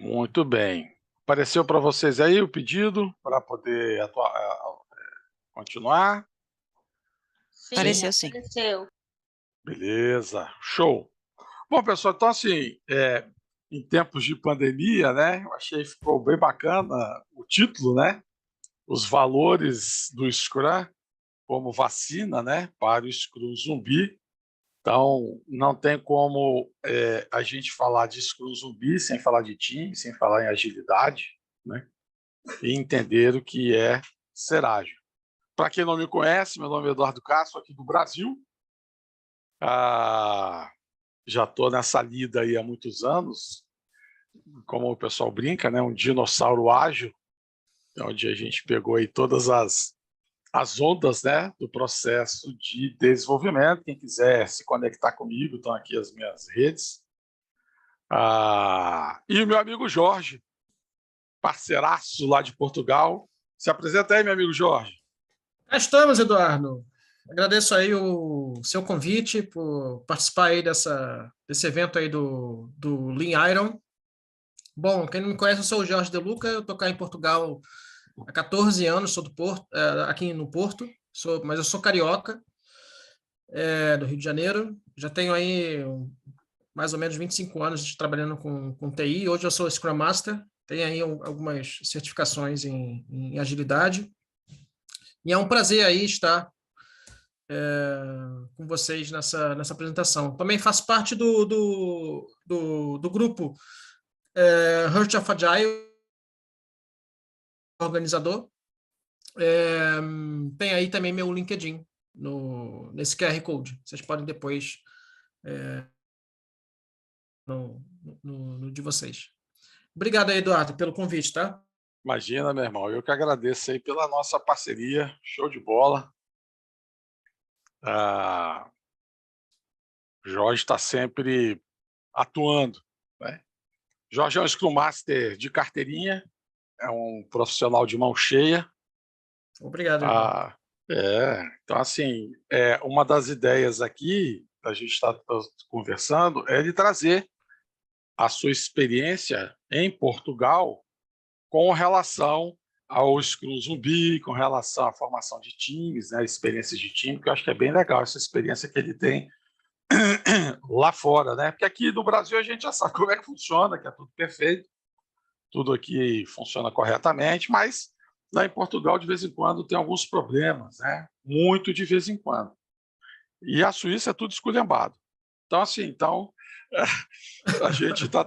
Muito bem. Apareceu para vocês aí o pedido para poder continuar? Sim, Pareceu sim. apareceu. Beleza, show. Bom, pessoal, então assim, em tempos de pandemia, né, eu achei que ficou bem bacana o título, né? Os valores do Scrum como vacina, né, para o Scrum zumbi. Então, não tem como a gente falar de Scrum zumbi sem falar de time, sem falar em agilidade, né? E entender o que é ser ágil. Para quem não me conhece, meu nome é Eduardo Castro, aqui do Brasil. Já estou nessa lida aí há muitos anos, como o pessoal brinca, né? Um dinossauro ágil, onde a gente pegou aí todas as ondas, né, do processo de desenvolvimento. Quem quiser se conectar comigo, estão aqui as minhas redes. E o meu amigo Jorge, parceiraço lá de Portugal. Se apresenta aí, meu amigo Jorge. Cá estamos, Eduardo. Agradeço aí o seu convite por participar aí desse evento aí do Lean Iron. Bom, quem não me conhece, eu sou o Jorge De Luca, eu estou cá em Portugal há 14 anos, sou do Porto, aqui no Porto, mas eu sou carioca, do Rio de Janeiro. Já tenho aí mais ou menos 25 anos trabalhando com TI. Hoje eu sou Scrum Master, tenho aí algumas certificações em agilidade. E é um prazer aí estar com vocês nessa apresentação. Também faço parte do grupo Heart of Agile, organizador. Tem aí também meu LinkedIn nesse QR Code. Vocês podem depois no de vocês. Obrigado aí, Eduardo, pelo convite, tá? Imagina, meu irmão, eu que agradeço aí pela nossa parceria, show de bola. Jorge está sempre atuando, né? Jorge é um Scrum Master de carteirinha, é um profissional de mão cheia. Obrigado, Eduardo. Então, assim, uma das ideias aqui, a gente está conversando, é de trazer a sua experiência em Portugal com relação ao Scrum Zumbi, com relação à formação de times, né, experiências de time, que eu acho que é bem legal essa experiência que ele tem lá fora, né? Porque aqui no Brasil a gente já sabe como é que funciona, que é tudo perfeito, tudo aqui funciona corretamente, mas lá em Portugal de vez em quando tem alguns problemas, né? Muito de vez em quando. E a Suíça é tudo esculhambado. Então, assim, a gente está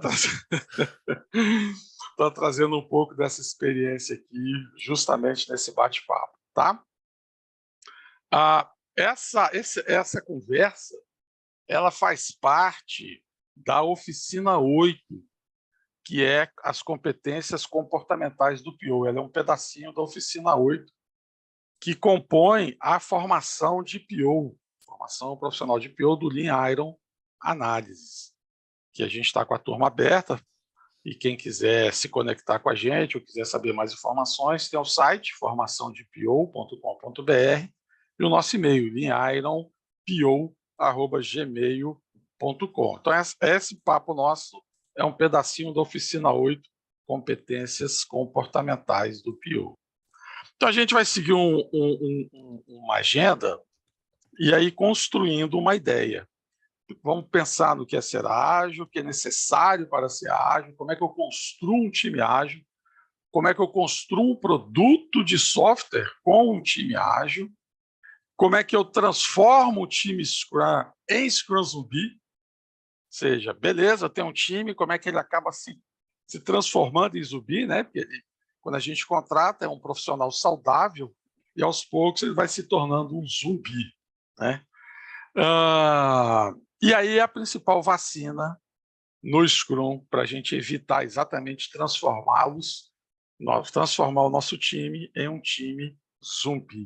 trazendo um pouco dessa experiência aqui, justamente nesse bate-papo, tá? Essa conversa, ela faz parte da oficina 8, que é as competências comportamentais do PO. Ela é um pedacinho da oficina 8, que compõe a formação de PO, formação profissional de PO do Lean Iron Análises, que a gente está com a turma aberta, e quem quiser se conectar com a gente ou quiser saber mais informações, tem o site formaçãodepio.com.br e o nosso e-mail, leanironpio@gmail.com. Então, esse papo nosso é um pedacinho da oficina 8, competências comportamentais do PO. Então, a gente vai seguir uma agenda e aí construindo uma ideia. Vamos pensar no que é ser ágil, o que é necessário para ser ágil, como é que eu construo um time ágil, como é que eu construo um produto de software com um time ágil, como é que eu transformo o time Scrum em Scrum Zumbi, ou seja, beleza, eu tenho um time, como é que ele acaba se transformando em zumbi, né? Porque quando a gente contrata, é um profissional saudável e aos poucos ele vai se tornando um zumbi, né? E aí a principal vacina no Scrum para a gente evitar exatamente transformar o nosso time em um time zumbi.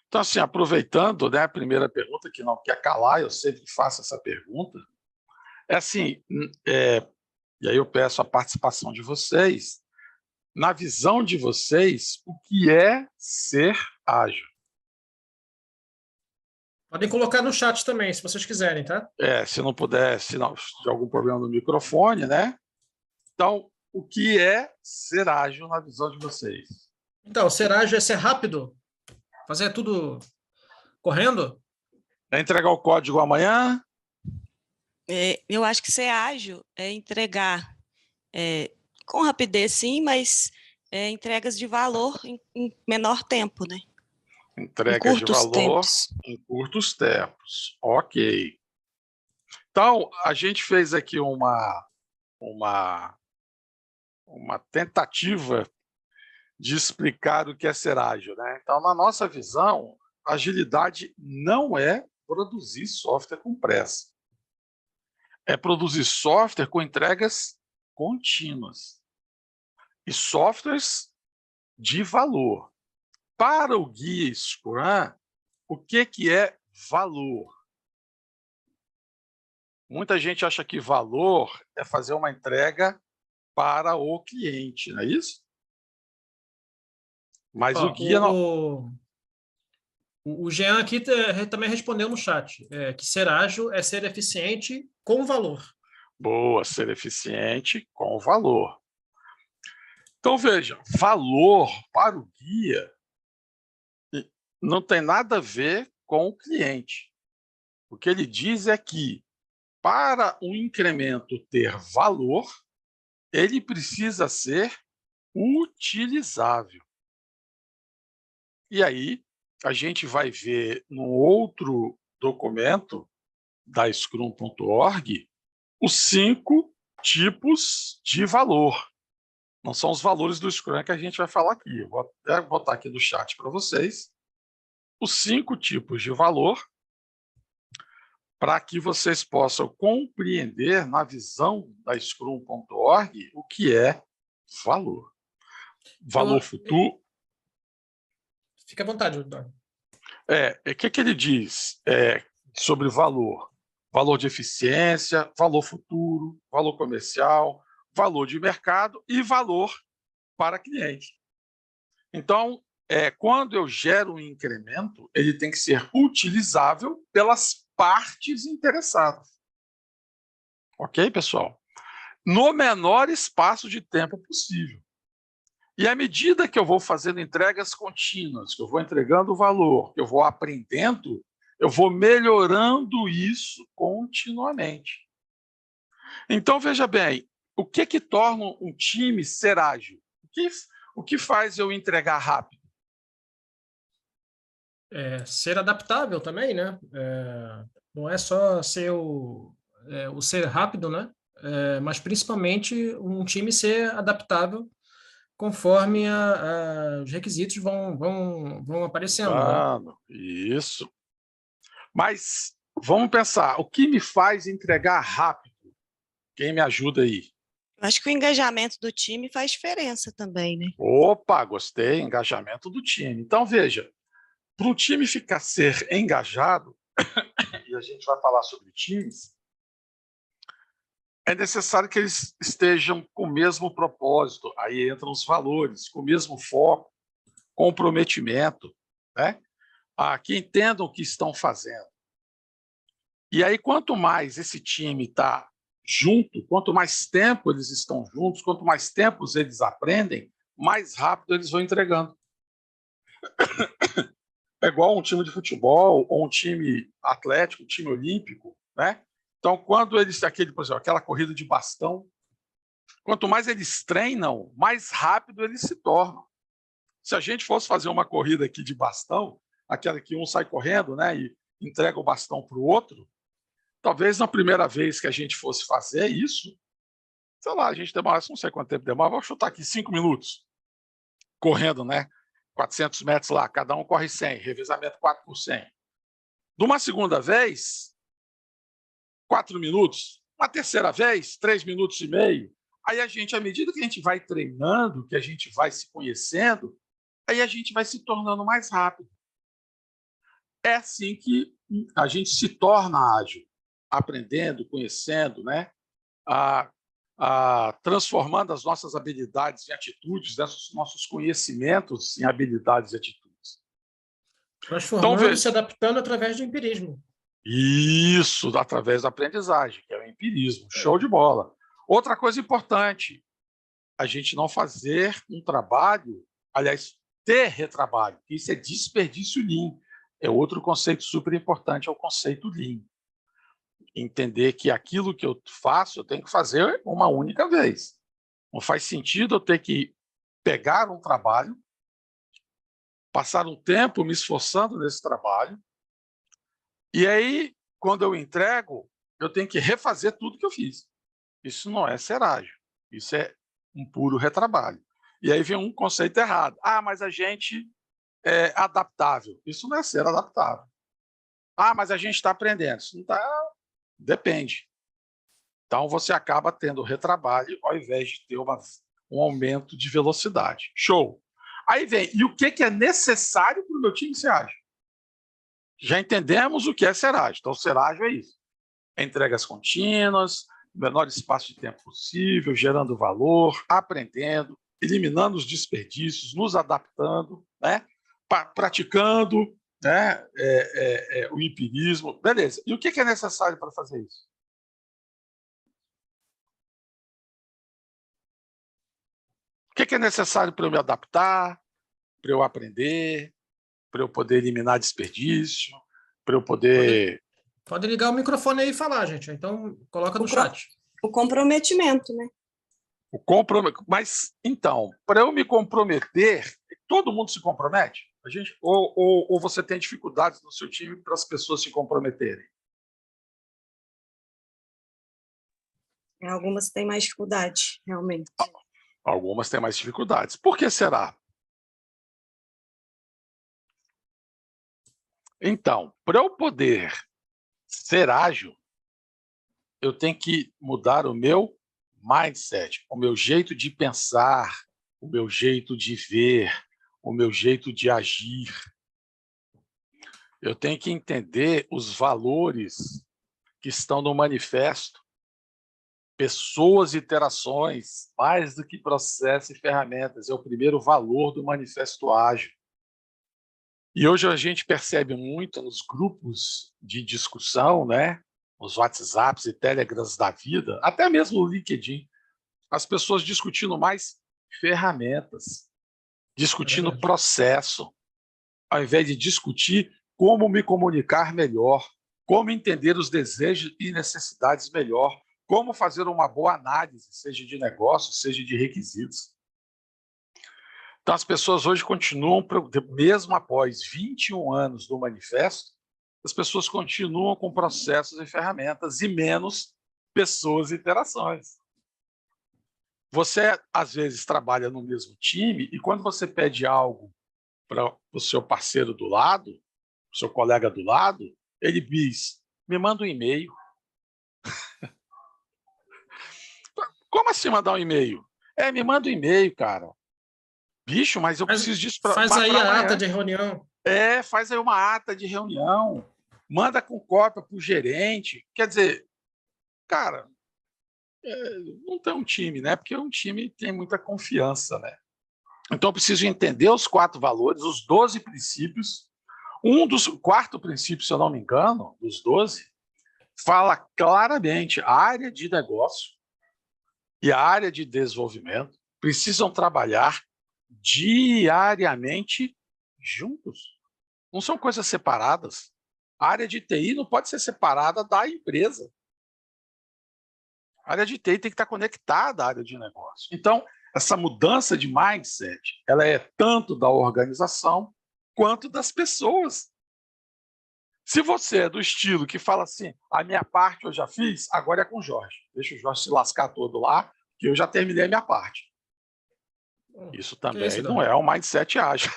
Então, assim, aproveitando, né, a primeira pergunta, que não quer calar, eu sempre faço essa pergunta, é assim, e aí eu peço a participação de vocês, na visão de vocês, o que é ser ágil? Podem colocar no chat também, se vocês quiserem, tá? Se não puder, se não tiver algum problema no microfone, né? Então, o que é ser ágil na visão de vocês? Então, ser ágil é ser rápido? Fazer tudo correndo? É entregar o código amanhã? Eu acho que ser ágil é entregar com rapidez, sim, mas entregas de valor em menor tempo, né? Entregas de curtos valor tempos. em curtos tempos. Ok. Então, a gente fez aqui uma tentativa de explicar o que é ser ágil, né? Então, na nossa visão, agilidade não é produzir software com pressa. É produzir software com entregas contínuas e softwares de valor. Para o guia Scrum, o que é valor? Muita gente acha que valor é fazer uma entrega para o cliente, não é isso? Mas o guia não. O Jean aqui também respondeu no chat, que ser ágil é ser eficiente com valor. Boa, ser eficiente com valor. Então, veja, valor para o guia não tem nada a ver com o cliente. O que ele diz é que, para um incremento ter valor, ele precisa ser utilizável. E aí, a gente vai ver no outro documento da Scrum.org os 5 tipos de valor. Não são os valores do Scrum que a gente vai falar aqui. Eu vou até botar aqui no chat para vocês os 5 tipos de valor para que vocês possam compreender na visão da Scrum.org o que é valor. Valor futuro. Fique à vontade, Eduardo. O que ele diz sobre valor? Valor de eficiência, valor futuro, valor comercial, valor de mercado e valor para cliente. Então, quando eu gero um incremento, ele tem que ser utilizável pelas partes interessadas. Ok, pessoal? No menor espaço de tempo possível. E à medida que eu vou fazendo entregas contínuas, que eu vou entregando valor, que eu vou aprendendo, eu vou melhorando isso continuamente. Então, veja bem, o que torna um time ser ágil? O que faz eu entregar rápido? Ser adaptável também, né? Não é só ser o ser rápido, né? Mas principalmente um time ser adaptável conforme os requisitos vão aparecendo, né? Isso. Mas vamos pensar, o que me faz entregar rápido? Quem me ajuda aí? Eu acho que o engajamento do time faz diferença também, né? Opa, gostei, engajamento do time. Então, veja, para o time ser engajado, e a gente vai falar sobre times, é necessário que eles estejam com o mesmo propósito, aí entram os valores, com o mesmo foco, comprometimento, né? Que entendam o que estão fazendo. E aí, quanto mais esse time está junto, quanto mais tempo eles estão juntos, quanto mais tempo eles aprendem, mais rápido eles vão entregando. É igual um time de futebol ou um time atlético, um time olímpico, né? Então, quando eles por exemplo, aquela corrida de bastão, quanto mais eles treinam, mais rápido eles se tornam. Se a gente fosse fazer uma corrida aqui de bastão, aquela que um sai correndo, né, e entrega o bastão para o outro, talvez na primeira vez que a gente fosse fazer isso, sei lá, a gente demorasse, não sei quanto tempo demora, vou chutar aqui 5 minutos, correndo, né? 400 metros lá, cada um corre 100, revezamento 4 por 100. De uma segunda vez, 4 minutos. Uma terceira vez, 3 minutos e meio. Aí a gente, à medida que a gente vai treinando, que a gente vai se conhecendo, aí a gente vai se tornando mais rápido. É assim que a gente se torna ágil, aprendendo, conhecendo, né? Transformando as nossas habilidades em atitudes, nossos conhecimentos em habilidades e atitudes. Transformando, então, se adaptando através do empirismo. Isso, através da aprendizagem, que é o empirismo. Show de bola. Outra coisa importante, a gente não fazer um trabalho, aliás, ter retrabalho. Isso é desperdício Lean. É outro conceito super importante, é o conceito Lean. Entender que aquilo que eu faço, eu tenho que fazer uma única vez. Não faz sentido eu ter que pegar um trabalho, passar um tempo me esforçando nesse trabalho, e aí, quando eu entrego, eu tenho que refazer tudo que eu fiz. Isso não é ser ágil. Isso é um puro retrabalho. E aí vem um conceito errado. Ah, mas a gente é adaptável. Isso não é ser adaptável. Ah, mas a gente está aprendendo. Isso não está... Depende. Então, você acaba tendo retrabalho ao invés de ter um aumento de velocidade. Show! Aí vem, e o que é necessário para o meu time ser ágil? Já entendemos o que é ser ágil. Então, ser ágil é isso. Entregas contínuas, menor espaço de tempo possível, gerando valor, aprendendo, eliminando os desperdícios, nos adaptando, né? Praticando, né? O empirismo. Beleza. E o que é necessário para fazer isso? O que é necessário para eu me adaptar, para eu aprender, para eu poder eliminar desperdício, para eu poder... Pode ligar o microfone aí e falar, gente. Então, coloca no chat. O comprometimento, né? Mas, então, para eu me comprometer, todo mundo se compromete? Ou você tem dificuldades no seu time para as pessoas se comprometerem? Algumas têm mais dificuldade, realmente. Algumas têm mais dificuldades. Por que será? Então, para eu poder ser ágil, eu tenho que mudar o meu mindset, o meu jeito de pensar, o meu jeito de ver, o meu jeito de agir. Eu tenho que entender os valores que estão no manifesto. Pessoas e interações, mais do que processos e ferramentas, é o primeiro valor do manifesto ágil. E hoje a gente percebe muito nos grupos de discussão, né? Os WhatsApps e Telegrams da vida, até mesmo o LinkedIn, as pessoas discutindo mais ferramentas, discutindo processo, ao invés de discutir como me comunicar melhor, como entender os desejos e necessidades melhor, como fazer uma boa análise, seja de negócio, seja de requisitos. Então, as pessoas hoje continuam, mesmo após 21 anos do manifesto, as pessoas continuam com processos e ferramentas e menos pessoas e interações. Você, às vezes, trabalha no mesmo time e quando você pede algo para o seu parceiro do lado, o seu colega do lado, ele diz, me manda um e-mail. Como assim mandar um e-mail? Me manda um e-mail, cara. Bicho, mas eu preciso disso para faz aí a ata de reunião. Faz aí uma ata de reunião. Manda com cópia para o gerente. Quer dizer, cara, não tem um time, né? Porque um time tem muita confiança, né? Então, eu preciso entender os 4 valores, os 12 princípios. Quarto princípio, se eu não me engano, dos 12, fala claramente a área de negócio e a área de desenvolvimento precisam trabalhar diariamente juntos. Não são coisas separadas. A área de TI não pode ser separada da empresa. A área de TI tem que estar conectada à área de negócio. Então, essa mudança de mindset, ela é tanto da organização quanto das pessoas. Se você é do estilo que fala assim, a minha parte eu já fiz, agora é com o Jorge. Deixa o Jorge se lascar todo lá, que eu já terminei a minha parte. Isso também não é um mindset ágil.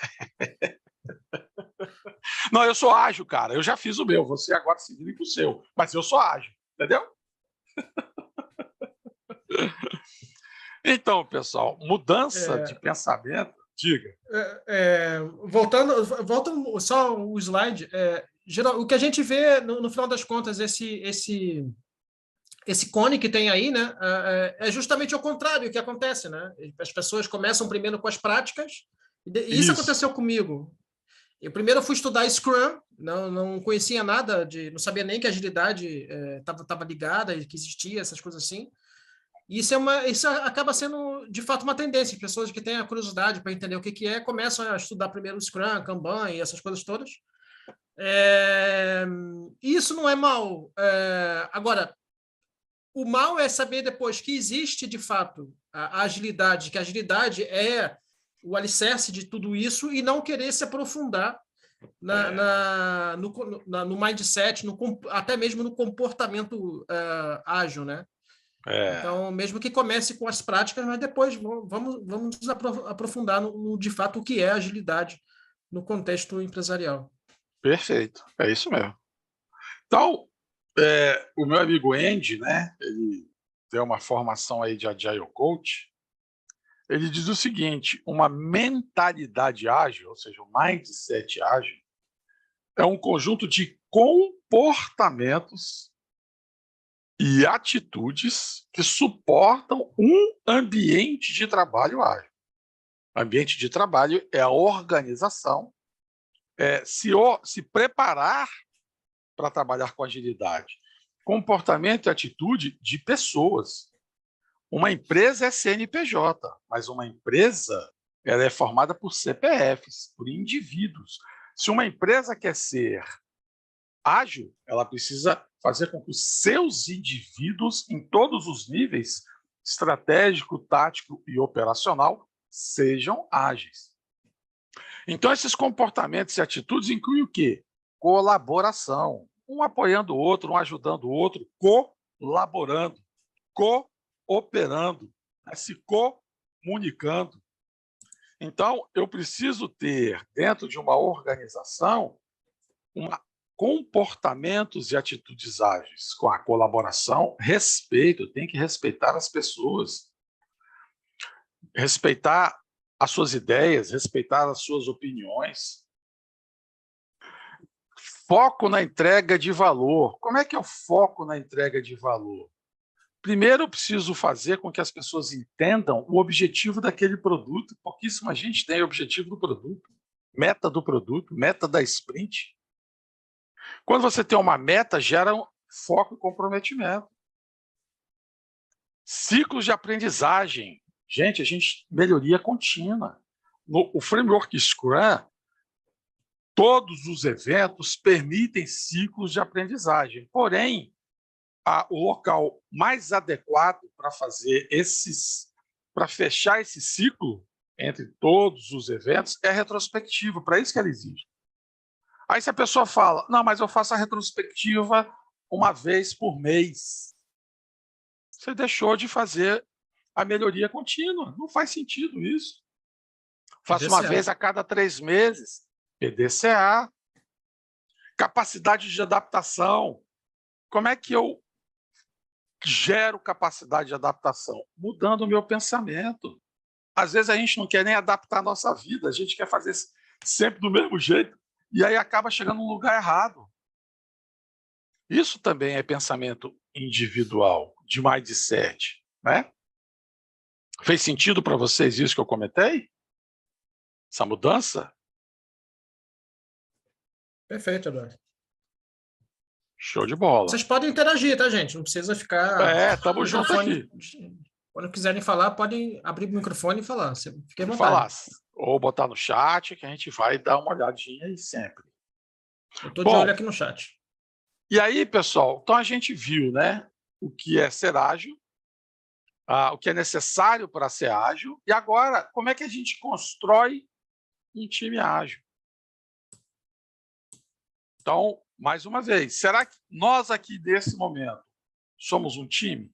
Não, eu sou ágil, cara. Eu já fiz o meu. Você agora se vira com o seu. Mas eu sou ágil. Entendeu? Então, pessoal, mudança de pensamento. Diga. Volta só o slide. O que a gente vê, no final das contas, esse cone que tem aí, né, é justamente o contrário que acontece, né? As pessoas começam primeiro com as práticas, e isso aconteceu comigo. Eu primeiro fui estudar Scrum, não conhecia nada, não sabia nem que a agilidade estava ligada, que existia, essas coisas assim. Isso acaba sendo, de fato, uma tendência. As pessoas que têm a curiosidade para entender o que é, começam a estudar primeiro o Scrum, Kanban e essas coisas todas. E isso não é mal. Agora, o mal é saber depois que existe, de fato, a agilidade, que a agilidade é o alicerce de tudo isso, e não querer se aprofundar no mindset, até mesmo no comportamento ágil, né? Então, mesmo que comece com as práticas, mas depois vamos nos aprofundar de fato, o que é agilidade no contexto empresarial. Perfeito, é isso mesmo. Então, o meu amigo Andy, né, ele tem uma formação aí de Agile Coach, ele diz o seguinte: uma mentalidade ágil, ou seja, um mindset ágil, é um conjunto de comportamentos e atitudes que suportam um ambiente de trabalho ágil. Ambiente de trabalho é a organização, se preparar para trabalhar com agilidade. Comportamento e atitude de pessoas. Uma empresa é CNPJ, mas uma empresa ela é formada por CPFs, por indivíduos. Se uma empresa quer ser ágil, ela precisa fazer com que os seus indivíduos, em todos os níveis, estratégico, tático e operacional, sejam ágeis. Então, esses comportamentos e atitudes incluem o quê? Colaboração. Um apoiando o outro, um ajudando o outro, colaborando, cooperando, se comunicando. Então, eu preciso ter, dentro de uma organização, comportamentos e atitudes ágeis, com a colaboração, respeito, tem que respeitar as pessoas, respeitar as suas ideias, respeitar as suas opiniões. Foco na entrega de valor. Como é que eu foco na entrega de valor? Primeiro, eu preciso fazer com que as pessoas entendam o objetivo daquele produto. Pouquíssima gente tem o objetivo do produto, meta da sprint. Quando você tem uma meta, gera um foco e comprometimento. Ciclos de aprendizagem. Gente, melhoria contínua. O framework Scrum, todos os eventos permitem ciclos de aprendizagem. Porém, o local mais adequado para fechar esse ciclo entre todos os eventos é a retrospectiva. Para isso que ela existe. Aí se a pessoa fala, não, mas eu faço a retrospectiva uma vez por mês. Você deixou de fazer a melhoria contínua. Não faz sentido isso. Faço uma vez a cada 3 meses. PDCA. Capacidade de adaptação. Como é que eu gero capacidade de adaptação? Mudando o meu pensamento. Às vezes a gente não quer nem adaptar a nossa vida, a gente quer fazer sempre do mesmo jeito. E aí acaba chegando no lugar errado. Isso também é pensamento individual, de mindset, né? Fez sentido para vocês isso que eu comentei? Essa mudança? Perfeito, Eduardo. Show de bola. Vocês podem interagir, tá, gente? Não precisa ficar... Estamos juntos aqui. Quando quiserem falar, podem abrir o microfone e falar. Fiquem à vontade. Falar. Ou botar no chat, que a gente vai dar uma olhadinha aí sempre. Eu estou de olho aqui no chat. E aí, pessoal, então a gente viu, né, o que é ser ágil, o que é necessário para ser ágil, e agora, como é que a gente constrói um time ágil? Então, mais uma vez, será que nós aqui, nesse momento, somos um time?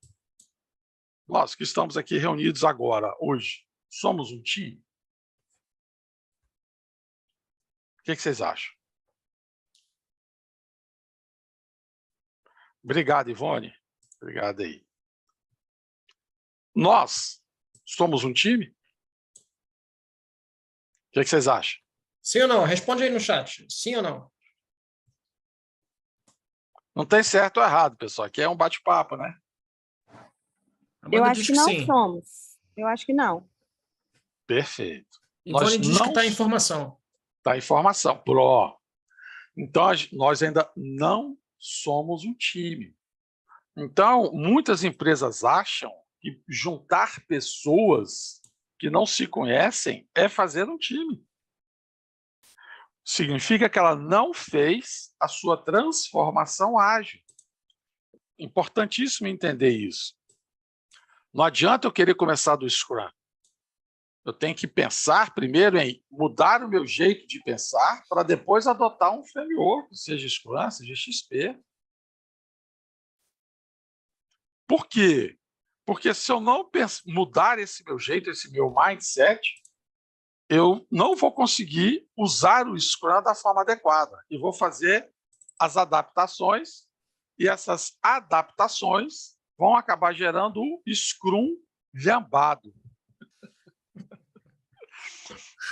Nós que estamos aqui reunidos agora, hoje, somos um time? O que vocês acham? Obrigado, Ivone. Obrigado aí. Nós somos um time? O que vocês acham? Sim ou não? Responde aí no chat. Sim ou não? Não tem certo ou errado, pessoal. Aqui é um bate-papo, né? Eu acho que não somos. Eu acho que não. Perfeito. Ivone diz que está em formação. Está em formação. Então, nós ainda não somos um time. Então, muitas empresas acham que juntar pessoas que não se conhecem é fazer um time. Significa que ela não fez a sua transformação ágil. Importantíssimo entender isso. Não adianta eu querer começar do Scrum. Eu tenho que pensar primeiro em mudar o meu jeito de pensar para depois adotar um framework, seja Scrum, seja XP. Por quê? Porque se eu não mudar esse meu jeito, esse meu mindset, eu não vou conseguir usar o Scrum da forma adequada e vou fazer as adaptações, e essas adaptações vão acabar gerando o Scrum lhambado.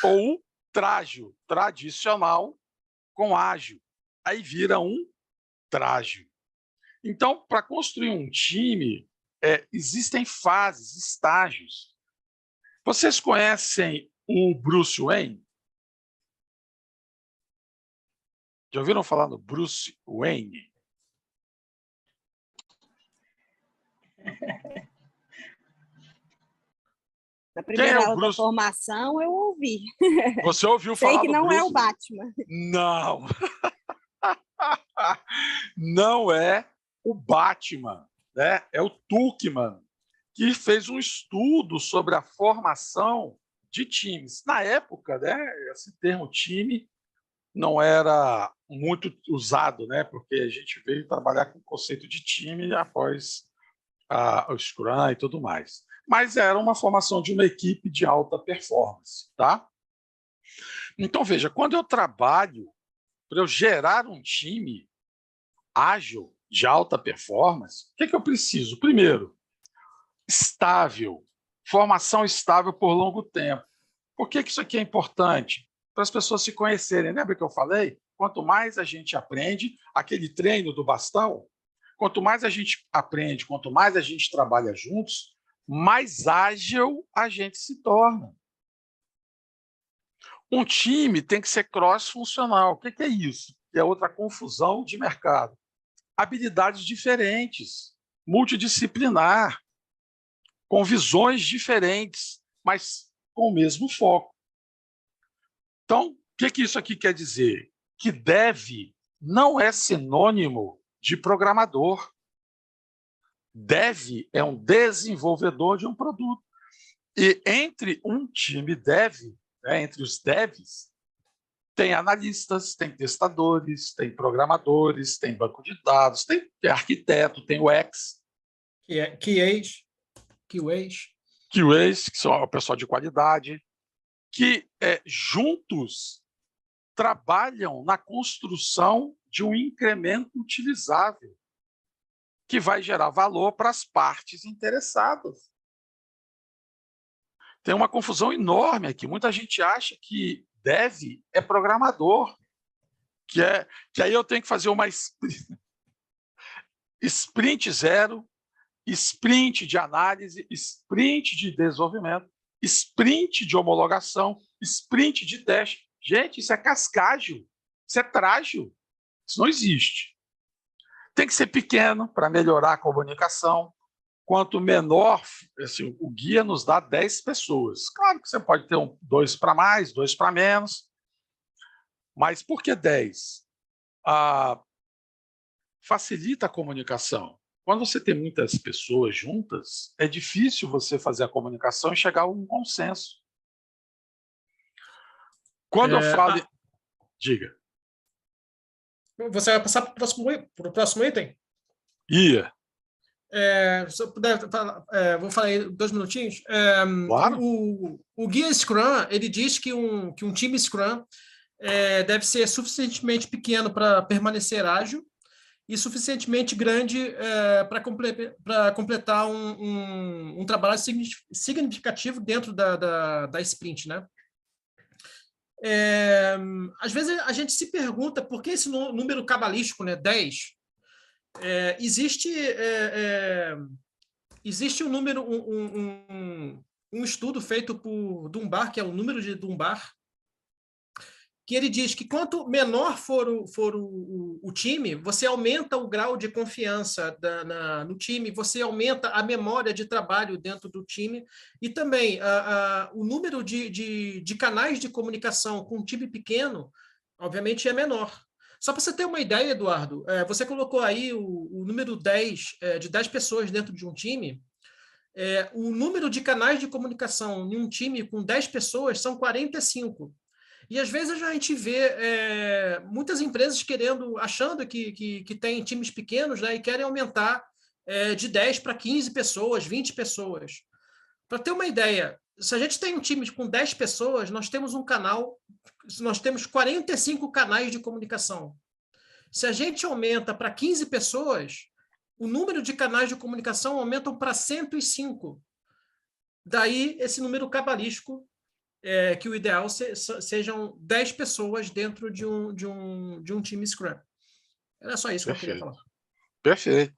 Ou trágil, tradicional com ágil. Aí vira um trágil. Então, para construir um time, existem fases, estágios. Vocês conhecem o Bruce Wayne? Já ouviram falar no Bruce Wayne? Na primeira aula Bruce? da formação, eu ouvi. Você ouviu falar Sei que do não Bruce? é o Batman. Não. Não é o Batman, né? É o Tuchman, que fez um estudo sobre a formação de times. Na época, né, esse termo time não era muito usado, né, porque a gente veio trabalhar com o conceito de time após o Scrum e tudo mais. Mas era uma formação de uma equipe de alta performance, tá? Então, veja, quando eu trabalho para eu gerar um time ágil, de alta performance, o que eu preciso? Primeiro, estável, formação estável por longo tempo. Por que isso aqui é importante? Para as pessoas se conhecerem. Lembra que eu falei? Quanto mais a gente aprende, aquele treino do bastão, quanto mais a gente aprende, quanto mais a gente trabalha juntos, mais ágil a gente se torna. Um time tem que ser cross-funcional. O que é isso? Que é outra confusão de mercado. Habilidades diferentes, multidisciplinar, com visões diferentes, mas com o mesmo foco. Então, o que isso aqui quer dizer? Que dev não é sinônimo de programador. Dev é um desenvolvedor de um produto. E entre um time dev, né, entre os devs, tem analistas, tem testadores, tem programadores, tem banco de dados, tem arquiteto, tem UX. QAs, que são o pessoal de qualidade, que juntos trabalham na construção de um incremento utilizável que vai gerar valor para as partes interessadas. Tem uma confusão enorme aqui. Muita gente acha que dev é programador, que aí eu tenho que fazer uma sprint zero, sprint de análise, sprint de desenvolvimento, sprint de homologação, sprint de teste. Gente, isso é cascágio, isso é trágil, isso não existe. Tem que ser pequeno para melhorar a comunicação. Quanto menor, assim, o guia nos dá 10 pessoas. Claro que você pode ter 2 para mais, 2 para menos, mas por que 10? Facilita a comunicação. Quando você tem muitas pessoas juntas, é difícil você fazer a comunicação e chegar a um consenso. Quando eu falo... Diga. Você vai passar para o próximo item? Ia. Se eu puder, vou falar aí 2 minutinhos. Claro. O guia Scrum, ele diz que um time Scrum deve ser suficientemente pequeno para permanecer ágil e suficientemente grande para completar um trabalho significativo dentro da sprint, né? Às vezes a gente se pergunta por que esse número cabalístico, né, 10. Existe um número, um estudo feito por Dunbar, que é o número de Dunbar, que ele diz que quanto menor for o time, você aumenta o grau de confiança no time, você aumenta a memória de trabalho dentro do time e também o número de canais de comunicação com um time pequeno, obviamente, é menor. Só para você ter uma ideia, Eduardo, você colocou aí o número 10, de 10 pessoas dentro de um time. O número de canais de comunicação em um time com 10 pessoas são 45. E às vezes a gente vê muitas empresas achando que tem times pequenos, né, e querem aumentar de 10 para 15 pessoas, 20 pessoas. Para ter uma ideia, se a gente tem um time com 10 pessoas, nós temos nós temos 45 canais de comunicação. Se a gente aumenta para 15 pessoas, o número de canais de comunicação aumentam para 105. Daí esse número cabalístico, que o ideal sejam 10 pessoas dentro de um time Scrum. Era só isso que eu queria falar. Perfeito.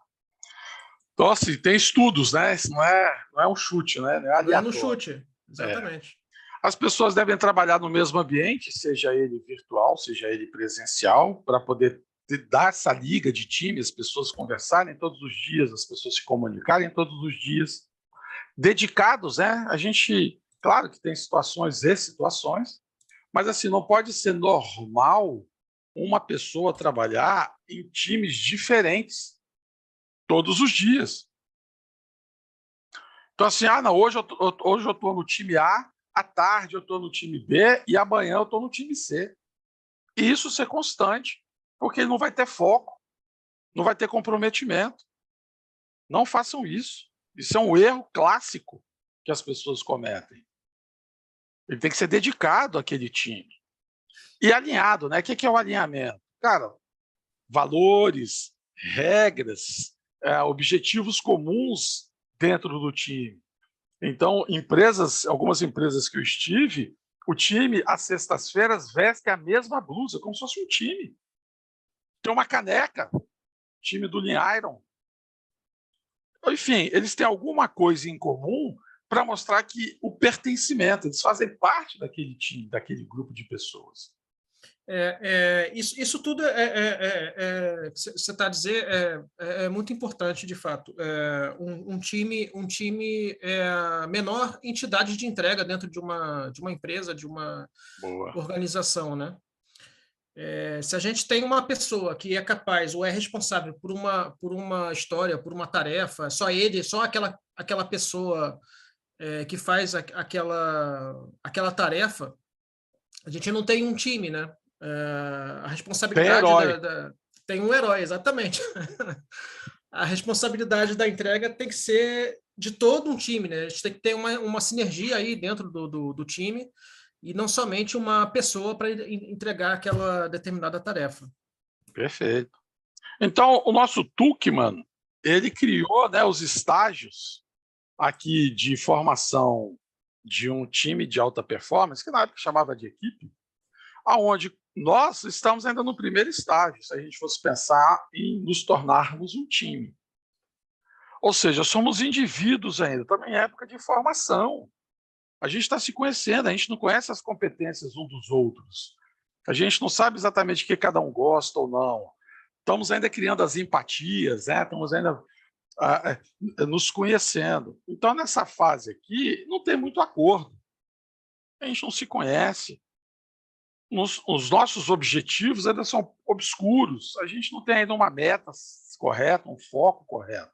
Então, assim, tem estudos, né? Isso não é um chute, né? Não é no chute, exatamente. As pessoas devem trabalhar no mesmo ambiente, seja ele virtual, seja ele presencial, para poder dar essa liga de time, as pessoas conversarem todos os dias, as pessoas se comunicarem todos os dias, dedicados, né? A gente, claro que tem situações e situações, mas assim, não pode ser normal uma pessoa trabalhar em times diferentes todos os dias. Então assim, não, hoje eu estou no time A, à tarde eu estou no time B e amanhã eu estou no time C. E isso ser constante, porque ele não vai ter foco, não vai ter comprometimento. Não façam isso. Isso é um erro clássico que as pessoas cometem. Ele tem que ser dedicado àquele time. E alinhado, né? O que é o alinhamento? Cara, valores, regras, objetivos comuns dentro do time. Então, algumas empresas que eu estive, o time, às sextas-feiras, veste a mesma blusa, como se fosse um time. Tem uma caneca, time do Lean Iron. Enfim, eles têm alguma coisa em comum para mostrar que o pertencimento, eles fazem parte daquele time, daquele grupo de pessoas. Isso tudo você está a dizer é muito importante, de fato. Um time é a menor entidade de entrega dentro de uma empresa, de uma organização, né? Se a gente tem uma pessoa que é capaz ou é responsável por uma história, por uma tarefa, só aquela pessoa que faz aquela tarefa, a gente não tem um time, né? A responsabilidade tem um herói, exatamente. A responsabilidade da entrega tem que ser de todo um time, né? A gente tem que ter uma sinergia aí dentro do time e não somente uma pessoa para entregar aquela determinada tarefa. Perfeito. Então, o nosso Tuckman, ele criou, né, os estágios aqui de formação de um time de alta performance, que na época chamava de equipe, aonde nós estamos ainda no primeiro estágio, se a gente fosse pensar em nos tornarmos um time. Ou seja, somos indivíduos ainda, também é época de formação. A gente está se conhecendo, a gente não conhece as competências uns dos outros. A gente não sabe exatamente o que cada um gosta ou não. Estamos ainda criando as empatias, né? Estamos ainda nos conhecendo. Então, nessa fase aqui, não tem muito acordo. A gente não se conhece. Os nossos objetivos ainda são obscuros. A gente não tem ainda uma meta correta, um foco correto.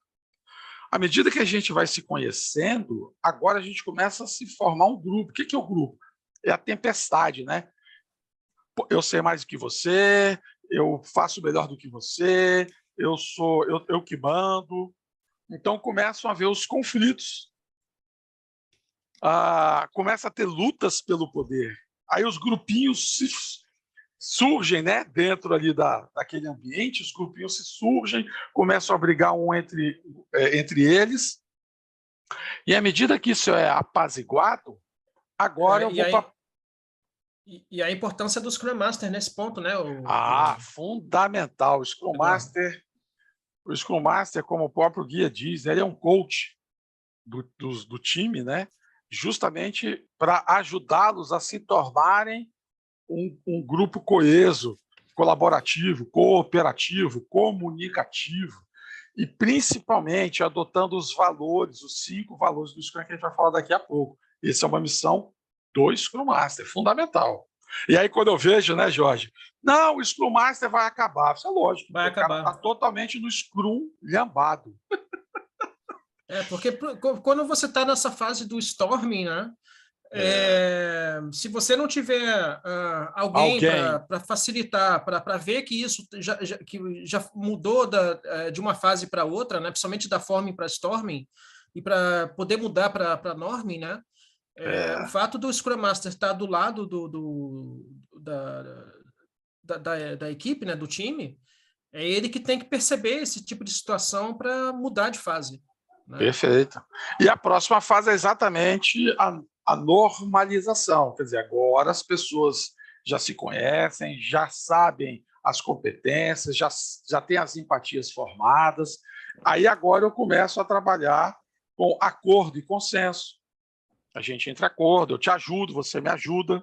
À medida que a gente vai se conhecendo, agora a gente começa a se formar um grupo. O que é o grupo? É a tempestade, né? Eu sei mais do que você, eu faço melhor do que você, eu que mando. Então começam a haver os conflitos. Começa a ter lutas pelo poder. Aí os grupinhos surgem, né, dentro ali daquele ambiente, os grupinhos surgem, começam a brigar entre eles, e à medida que isso é apaziguado, agora eu vou para... E a importância do Scrum Master nesse ponto, né? Fundamental. O Scrum Master, como o próprio guia diz, ele é um coach do time, né? Justamente para ajudá-los a se tornarem um grupo coeso, colaborativo, cooperativo, comunicativo, e principalmente adotando os valores, os 5 valores do Scrum que a gente vai falar daqui a pouco. Essa é uma missão do Scrum Master, fundamental. E aí, quando eu vejo, né, Jorge, não, o Scrum Master vai acabar. Isso é lógico, vai acabar. O cara está totalmente no Scrum lhambado. Porque quando você está nessa fase do storming, né? Se você não tiver alguém para facilitar, para ver que isso já mudou de uma fase para outra, né? Principalmente da forming para storming, e para poder mudar para norming, né? O fato do Scrum Master estar do lado da equipe, né? Do time, é ele que tem que perceber esse tipo de situação para mudar de fase. Né? Perfeito. E a próxima fase é exatamente a normalização. Quer dizer, agora as pessoas já se conhecem, já sabem as competências, já têm as empatias formadas. Aí agora eu começo a trabalhar com acordo e consenso. A gente entra em acordo, eu te ajudo, você me ajuda.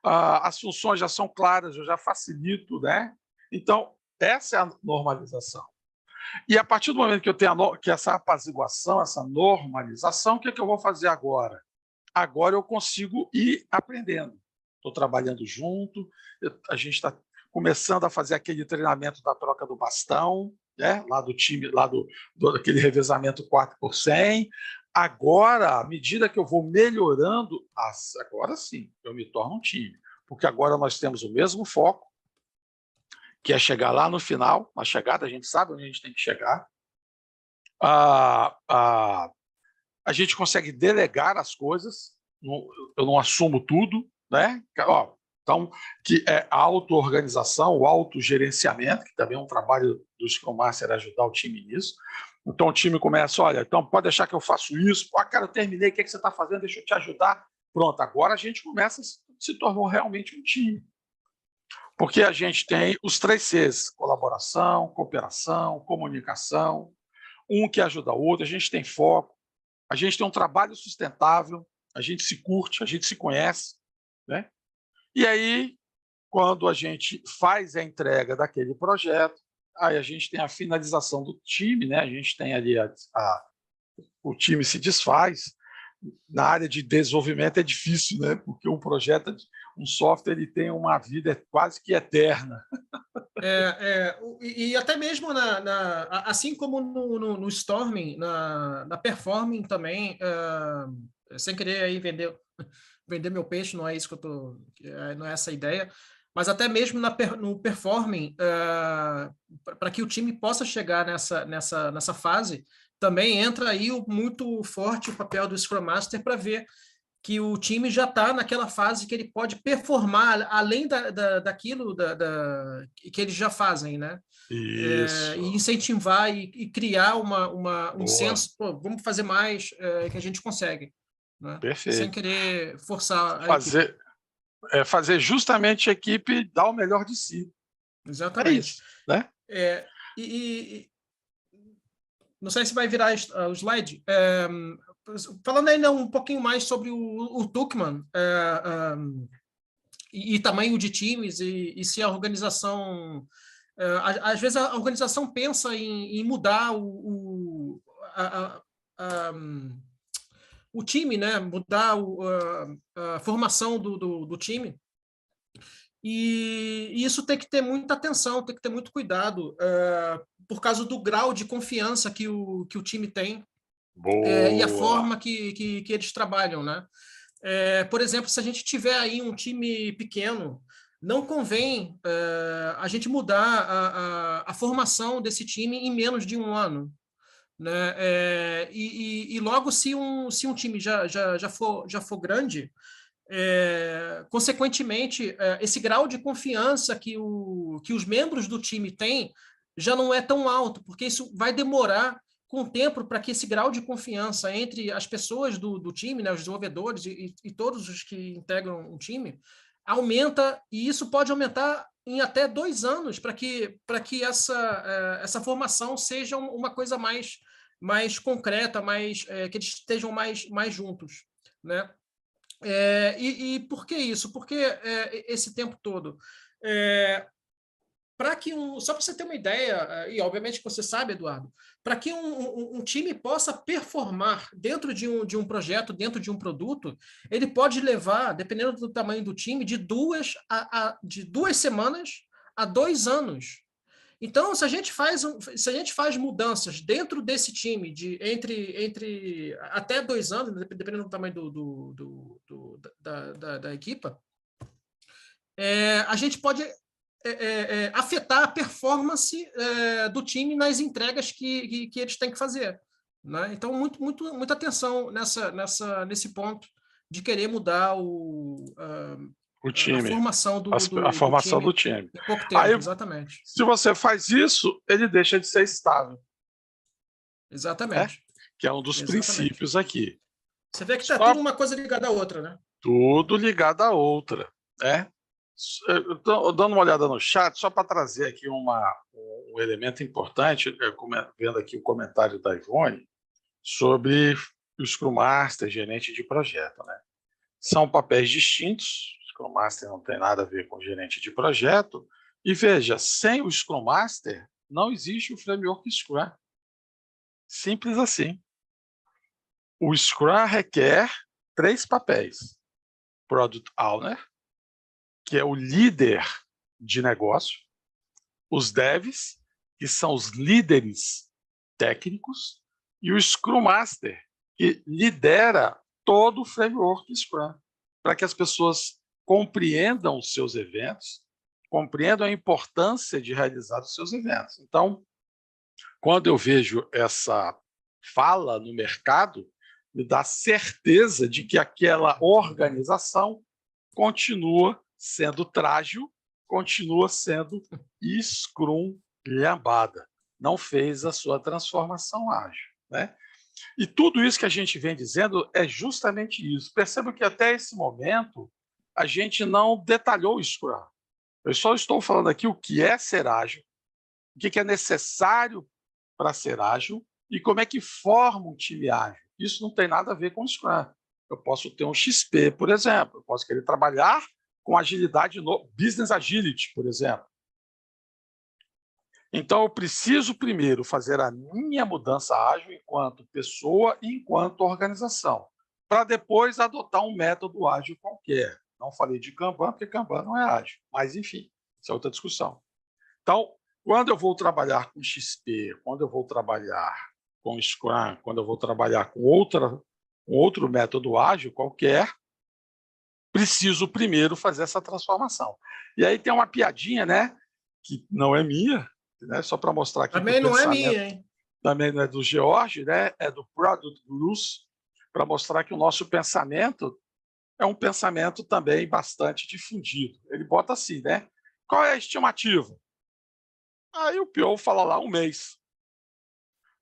As funções já são claras, eu já facilito, né? Então, essa é a normalização. E a partir do momento que eu tenho essa apaziguação, essa normalização, o que eu vou fazer agora? Agora eu consigo ir aprendendo. Estou trabalhando junto, a gente está começando a fazer aquele treinamento da troca do bastão, né? Lá do time, lá daquele revezamento 4x100. Agora, à medida que eu vou melhorando, agora sim, eu me torno um time. Porque agora nós temos o mesmo foco, que é chegar lá no final, na chegada, a gente sabe onde a gente tem que chegar. A gente consegue delegar as coisas, eu não assumo tudo, né? Então, que é a auto-organização, o autogerenciamento, que também é um trabalho do Scrum Master ajudar o time nisso. Então, o time começa, olha, então pode deixar que eu faço isso, cara, eu terminei, o que você está fazendo? Deixa eu te ajudar. Pronto, agora a gente começa, se tornou realmente um time. Porque a gente tem os 3 Cs, colaboração, cooperação, comunicação, um que ajuda o outro, a gente tem foco, a gente tem um trabalho sustentável, a gente se curte, a gente se conhece, né? E aí, quando a gente faz a entrega daquele projeto, aí a gente tem a finalização do time, né? A gente tem ali o time se desfaz. Na área de desenvolvimento é difícil, né? Porque um projeto, um software, ele tem uma vida quase que eterna. E até mesmo assim como no Storming, na Performing também, sem querer aí vender meu peixe, não é isso que eu tô, não é essa a ideia, mas até mesmo no Performing, para que o time possa chegar nessa fase, também entra aí muito forte o papel do Scrum Master para ver que o time já está naquela fase que ele pode performar além daquilo que eles já fazem, né? Isso. E incentivar e criar um senso, pô, vamos fazer mais, que a gente consegue. Né? Perfeito. Sem querer forçar a equipe. Fazer justamente a equipe dar o melhor de si. Exatamente. É isso, né? Não sei se vai virar o slide. Falando ainda um pouquinho mais sobre o Tuckman e tamanho de times e se a organização... às vezes a organização pensa em mudar o time, né? Mudar a formação do time. E isso tem que ter muita atenção, tem que ter muito cuidado, por causa do grau de confiança que o time tem e a forma que eles trabalham, né? Por exemplo, se a gente tiver aí um time pequeno, não convém a gente mudar a formação desse time em menos de um ano. Né? E logo, se um time já for grande, consequentemente, esse grau de confiança que os membros do time têm já não é tão alto, porque isso vai demorar com o tempo para que esse grau de confiança entre as pessoas do time, né, os desenvolvedores e todos os que integram um time, aumenta, e isso pode aumentar em até 2 anos para que essa formação seja uma coisa mais concreta, que eles estejam mais juntos, né? E por que isso? Porque esse tempo todo? Só para você ter uma ideia, e obviamente que você sabe, Eduardo, para que um time possa performar dentro de um projeto, dentro de um produto, ele pode levar, dependendo do tamanho do time, de 2 semanas a 2 anos. Então, se a gente faz mudanças dentro desse time entre até 2 anos, dependendo do tamanho da equipa, a gente pode afetar a performance do time nas entregas que eles têm que fazer. Né? Então, muita atenção nesse ponto de querer mudar O time. a formação A formação do time. Em pouco tempo, Aí, exatamente. se você faz isso, ele deixa de ser estável. Exatamente. Que é um dos princípios aqui. Você vê que está tudo uma coisa ligada à outra, né? Tudo ligado à outra. Dando uma olhada no chat, só para trazer aqui um elemento importante, vendo aqui o comentário da Ivone, sobre o Scrum Master, gerente de projeto. Né? São papéis distintos, o Scrum Master não tem nada a ver com gerente de projeto, e veja, sem o Scrum Master, não existe o framework Scrum. Simples assim. O Scrum requer 3 papéis. Product Owner, que é o líder de negócio, os devs, que são os líderes técnicos, e o Scrum Master, que lidera todo o framework Scrum, para que as pessoas compreendam os seus eventos, compreendam a importância de realizar os seus eventos. Então, quando eu vejo essa fala no mercado, me dá certeza de que aquela organização continua sendo trágil, continua sendo Scrum lambada. Não fez a sua transformação ágil. Né? E tudo isso que a gente vem dizendo é justamente isso. Perceba que até esse momento a gente não detalhou o Scrum. Eu só estou falando aqui o que é ser ágil, o que é necessário para ser ágil e como é que forma um time ágil. Isso não tem nada a ver com o Scrum. Eu posso ter um XP, por exemplo. Eu posso querer trabalhar com agilidade, business agility, por exemplo. Então, eu preciso primeiro fazer a minha mudança ágil enquanto pessoa e enquanto organização, para depois adotar um método ágil qualquer. Não falei de Kanban, porque Kanban não é ágil. Mas, enfim, isso é outra discussão. Então, quando eu vou trabalhar com XP, quando eu vou trabalhar com Scrum, quando eu vou trabalhar com outro método ágil qualquer, preciso primeiro fazer essa transformação. E aí tem uma piadinha, né, que não é minha, né, só para mostrar aqui. Também não é minha, hein? Também não é do George, né, é do Product Gurus, para mostrar que o nosso pensamento é um pensamento também bastante difundido. Ele bota assim, né? Qual é a estimativa? Aí o PO fala lá 1 mês.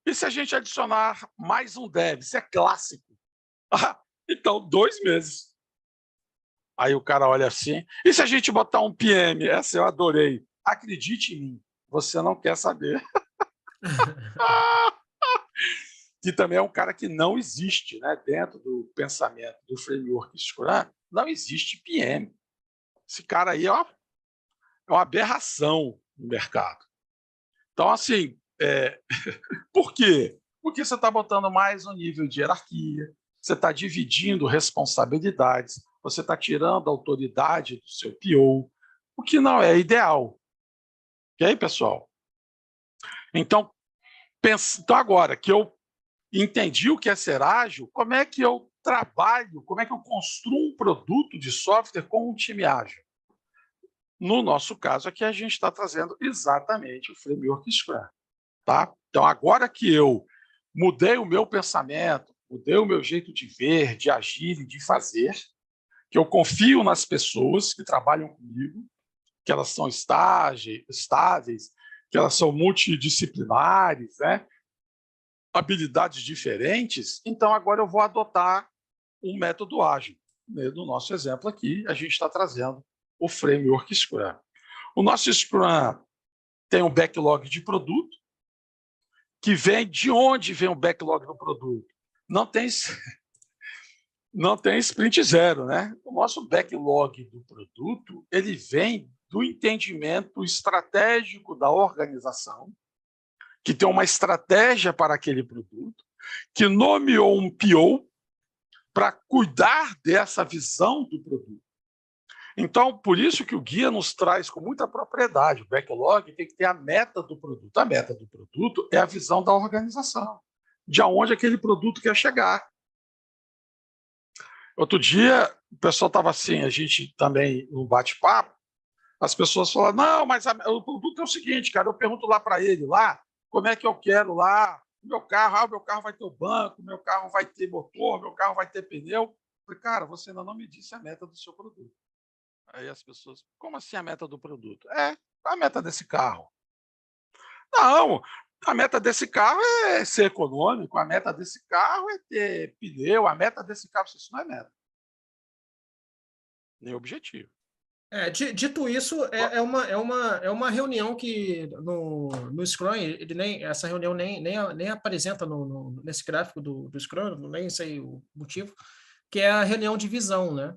E se a gente adicionar mais um dev? Isso é clássico. Então, 2 meses. Aí o cara olha assim, e se a gente botar um PM? Essa eu adorei. Acredite em mim, você não quer saber. Que também é um cara que não existe, né? Dentro do pensamento do framework Scrum, não existe PM. Esse cara aí é uma aberração no mercado. Então, assim, por quê? Porque você está botando mais um nível de hierarquia, você está dividindo responsabilidades, você está tirando a autoridade do seu PO, o que não é ideal. Ok, pessoal? Então, agora que eu entendi o que é ser ágil, como é que eu trabalho, como é que eu construo um produto de software com um time ágil? No nosso caso aqui, a gente está trazendo exatamente o framework Scrum. Tá? Então, agora que eu mudei o meu pensamento, mudei o meu jeito de ver, de agir e de fazer, que eu confio nas pessoas que trabalham comigo, que elas são estáveis, que elas são multidisciplinares, né? Habilidades diferentes, então agora eu vou adotar um método ágil. No nosso exemplo aqui, a gente está trazendo o framework Scrum. O nosso Scrum tem um backlog de produto, que vem de onde vem o backlog do produto? Não tem Não tem sprint zero, né? O nosso backlog do produto, ele vem do entendimento estratégico da organização, que tem uma estratégia para aquele produto, que nomeou um PO para cuidar dessa visão do produto. Então, por isso que o guia nos traz com muita propriedade. O backlog tem que ter a meta do produto. A meta do produto é a visão da organização, de aonde aquele produto quer chegar. Outro dia, o pessoal estava assim, a gente também no bate-papo, as pessoas falaram, não, mas o produto é o seguinte, cara, eu pergunto lá para ele, lá, como é que eu quero lá, o meu carro vai ter o banco, o meu carro vai ter motor, o meu carro vai ter pneu. Eu falei, cara, você ainda não me disse a meta do seu produto. Aí as pessoas, como assim a meta do produto? Qual a meta desse carro? Não, a meta desse carro é ser econômico, a meta desse carro é ter pneu, a meta desse carro, isso não é meta. Nem objetivo. Dito isso, é uma reunião que no Scrum, essa reunião nem apresenta nesse gráfico do Scrum, nem sei o motivo, que é a reunião de visão, né?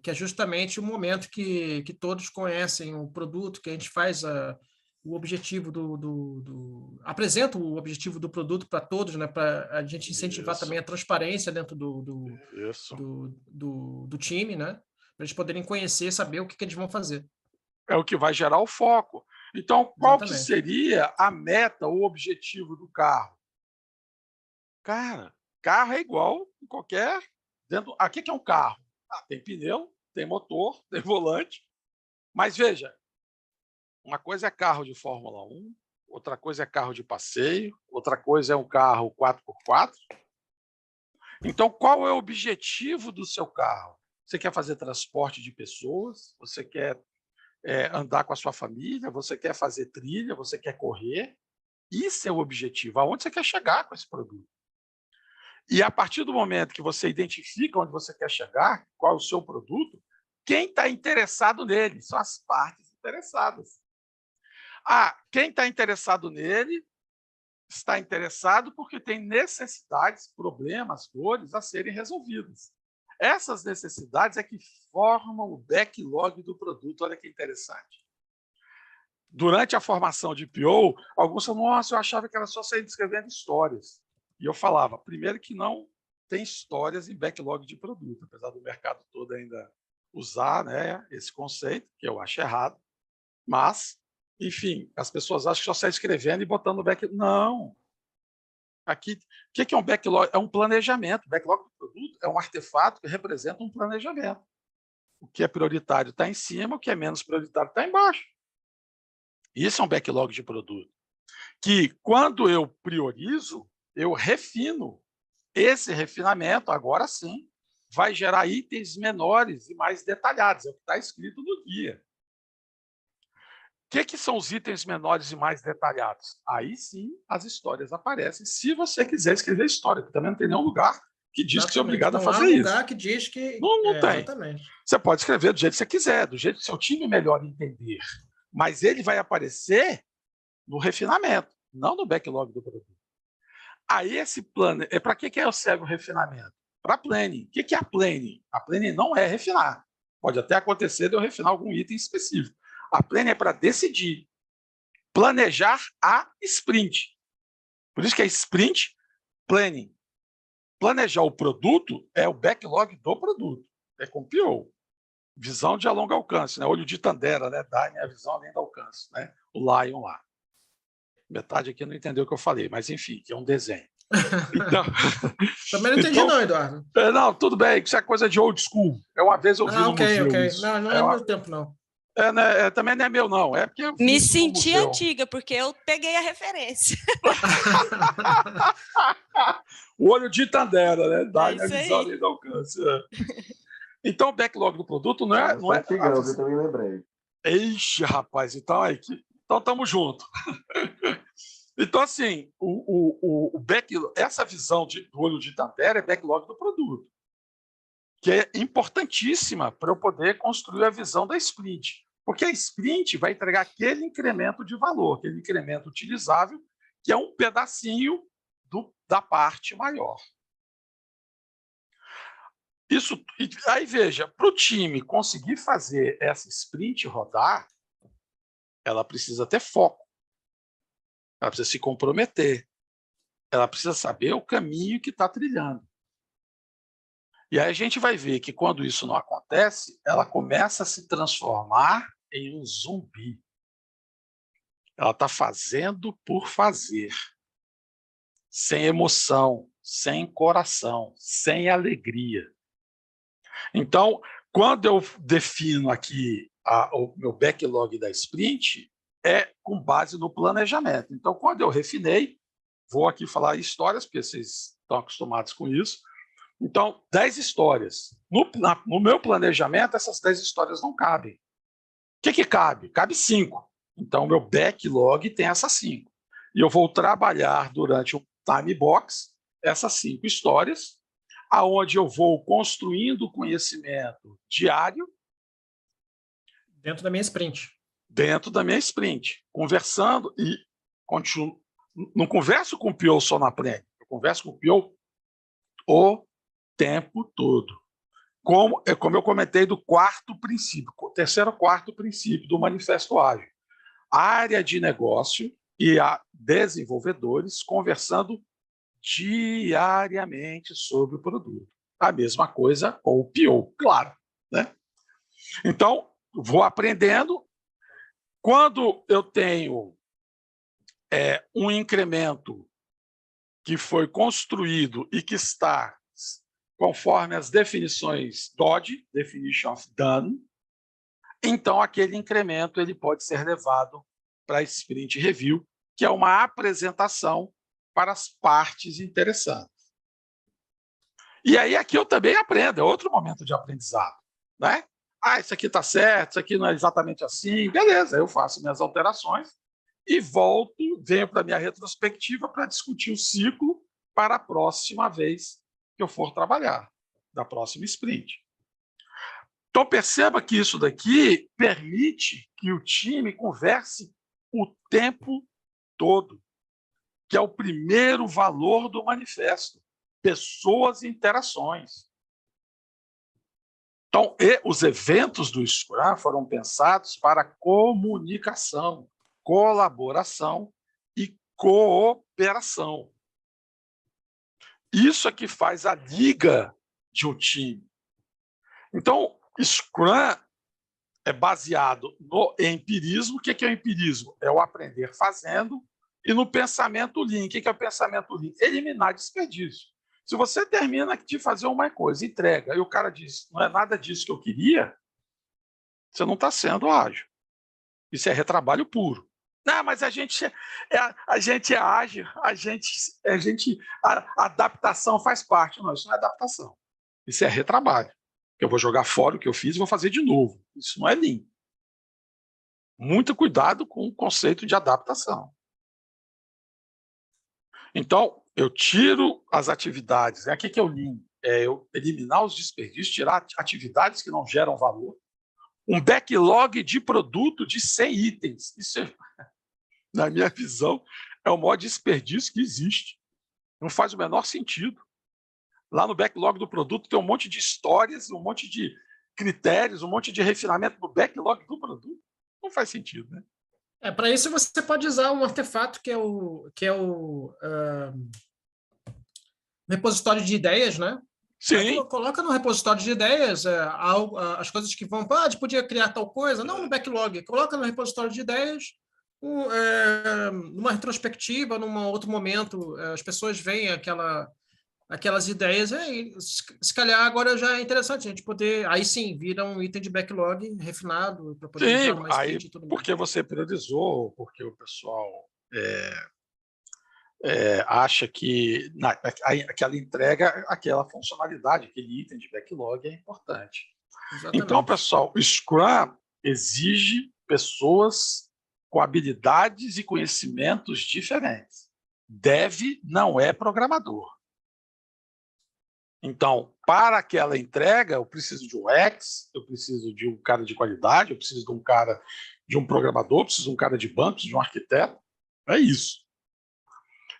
Que é justamente o momento que todos conhecem o produto, que a gente faz o objetivo apresenta o objetivo do produto para todos, né? Para a gente incentivar também a transparência dentro do time, né? Para eles poderem conhecer, saber o que eles vão fazer. É o que vai gerar o foco. Então, qual que seria a meta, o objetivo do carro? Cara, carro é igual em qualquer... O que é um carro? Tem pneu, tem motor, tem volante. Mas veja, uma coisa é carro de Fórmula 1, outra coisa é carro de passeio, outra coisa é um carro 4x4. Então, qual é o objetivo do seu carro? Você quer fazer transporte de pessoas? Você quer andar com a sua família? Você quer fazer trilha? Você quer correr? Isso é o objetivo. Aonde você quer chegar com esse produto? E a partir do momento que você identifica onde você quer chegar, qual é o seu produto, quem está interessado nele? São as partes interessadas. Quem está interessado nele está interessado porque tem necessidades, problemas, dores a serem resolvidas. Essas necessidades é que formam o backlog do produto. Olha que interessante. Durante a formação de PO, alguns falaram, nossa, eu achava que era só sair escrevendo histórias. E eu falava, primeiro que não tem histórias em backlog de produto, apesar do mercado todo ainda usar, né, esse conceito, que eu acho errado. Mas, enfim, as pessoas acham que só sai escrevendo e botando no backlog. Não. Aqui, o que é um backlog? É um planejamento. O backlog do produto é um artefato que representa um planejamento. O que é prioritário está em cima, o que é menos prioritário está embaixo. Isso é um backlog de produto. Que, quando eu priorizo, eu refino. Esse refinamento, agora sim, vai gerar itens menores e mais detalhados. É o que está escrito no guia. O que são os itens menores e mais detalhados? Aí sim as histórias aparecem, se você quiser escrever história, porque também não tem nenhum lugar que diz que você é obrigado a fazer isso. Não há lugar que diz que... Não tem. Exatamente. Você pode escrever do jeito que você quiser, do jeito que seu time melhor entender. Mas ele vai aparecer no refinamento, não no backlog do produto. Aí esse plano... Para que serve o refinamento? Para planning. O que é a planning? A planning não é refinar. Pode até acontecer de eu refinar algum item específico. A planning é para decidir, planejar a sprint. Por isso que é sprint planning. Planejar o produto é o backlog do produto. É com PO. Visão de longo alcance, né? Olho de Tandera, né? Dá a visão além do alcance, né? O Lion lá. Metade aqui não entendeu o que eu falei, mas enfim, que é um desenho. Então, também não entendi não, Eduardo. Não, tudo bem, isso é coisa de old school. Uma vez eu vi no museu isso. Não é meu tempo, não. Também não é meu, não. É porque eu me senti antiga, porque eu peguei a referência. O olho de Tandera, né? Dá a visão além do alcance. Então, o backlog do produto não é... Eu também lembrei. Ixi, rapaz, então estamos juntos. Então, assim, essa visão do olho de Tandera é backlog do produto, que é importantíssima para eu poder construir a visão da sprint. Porque a sprint vai entregar aquele incremento de valor, aquele incremento utilizável, que é um pedacinho da parte maior. Isso, aí veja, para o time conseguir fazer essa sprint rodar, ela precisa ter foco, ela precisa se comprometer, ela precisa saber o caminho que está trilhando. E aí a gente vai ver que quando isso não acontece, ela começa a se transformar em um zumbi. Ela está fazendo por fazer, sem emoção, sem coração, sem alegria. Então, quando eu defino aqui o meu backlog da sprint, é com base no planejamento. Então, quando eu refinei, vou aqui falar histórias, porque vocês estão acostumados com isso. Então, 10 histórias. No meu planejamento, essas 10 histórias não cabem. O que cabe? Cabe 5. Então, meu backlog tem essas 5. E eu vou trabalhar durante um time box essas 5 histórias, aonde eu vou construindo conhecimento diário. Dentro da minha sprint. Dentro da minha sprint. Conversando e continuo. Não converso com o PO só na pré, eu converso com o PO o tempo todo. Como eu comentei do quarto princípio, terceiro ou quarto princípio do Manifesto Ágil. A área de negócio e a desenvolvedores conversando diariamente sobre o produto. A mesma coisa com o PO, claro. Né? Então, vou aprendendo. Quando eu tenho um incremento que foi construído e que está conforme as definições DOD, Definition of Done, então aquele incremento ele pode ser levado para a Sprint Review, que é uma apresentação para as partes interessadas. E aí aqui eu também aprendo, é outro momento de aprendizado. Né? Isso aqui está certo, isso aqui não é exatamente assim, beleza, eu faço minhas alterações e volto, venho para a minha retrospectiva para discutir o ciclo para a próxima vez que eu for trabalhar, da próxima sprint. Então, perceba que isso daqui permite que o time converse o tempo todo, que é o primeiro valor do manifesto, pessoas e interações. Então, os eventos do Scrum foram pensados para comunicação, colaboração e cooperação. Isso é que faz a liga de um time. Então, Scrum é baseado no empirismo. O que é o empirismo? É o aprender fazendo. E no pensamento Lean. O que é o pensamento Lean? Eliminar desperdício. Se você termina de fazer uma coisa, entrega, e o cara diz, não é nada disso que eu queria, você não está sendo ágil. Isso é retrabalho puro. Não, mas a gente é ágil, a adaptação faz parte. Não, isso não é adaptação. Isso é retrabalho. Eu vou jogar fora o que eu fiz e vou fazer de novo. Isso não é Lean. Muito cuidado com o conceito de adaptação. Então, eu tiro as atividades. O que é o Lean? É eu eliminar os desperdícios, tirar atividades que não geram valor. Um backlog de produto de 100 itens. Isso, na minha visão, é o maior desperdício que existe. Não faz o menor sentido. Lá no backlog do produto tem um monte de histórias, um monte de critérios, um monte de refinamento no backlog do produto. Não faz sentido, né? Para isso você pode usar um artefato que é o repositório de ideias, né? Sim. Coloca no repositório de ideias as coisas que vão... a gente podia criar tal coisa. Não no backlog. Coloca no repositório de ideias, numa retrospectiva, num outro momento, as pessoas veem aquelas ideias. Se calhar agora já é interessante a gente poder... Aí sim, vira um item de backlog refinado para poder entrar numa sprint e tudo mais. Porque você priorizou, porque o pessoal... acha que aquela entrega, aquela funcionalidade, aquele item de backlog é importante. Exatamente. Então, pessoal, o Scrum exige pessoas com habilidades e conhecimentos diferentes. Dev não é programador. Então, para aquela entrega, eu preciso de um UX, eu preciso de um cara de qualidade, eu preciso de um programador, eu preciso de um cara de banco, de um arquiteto. É isso.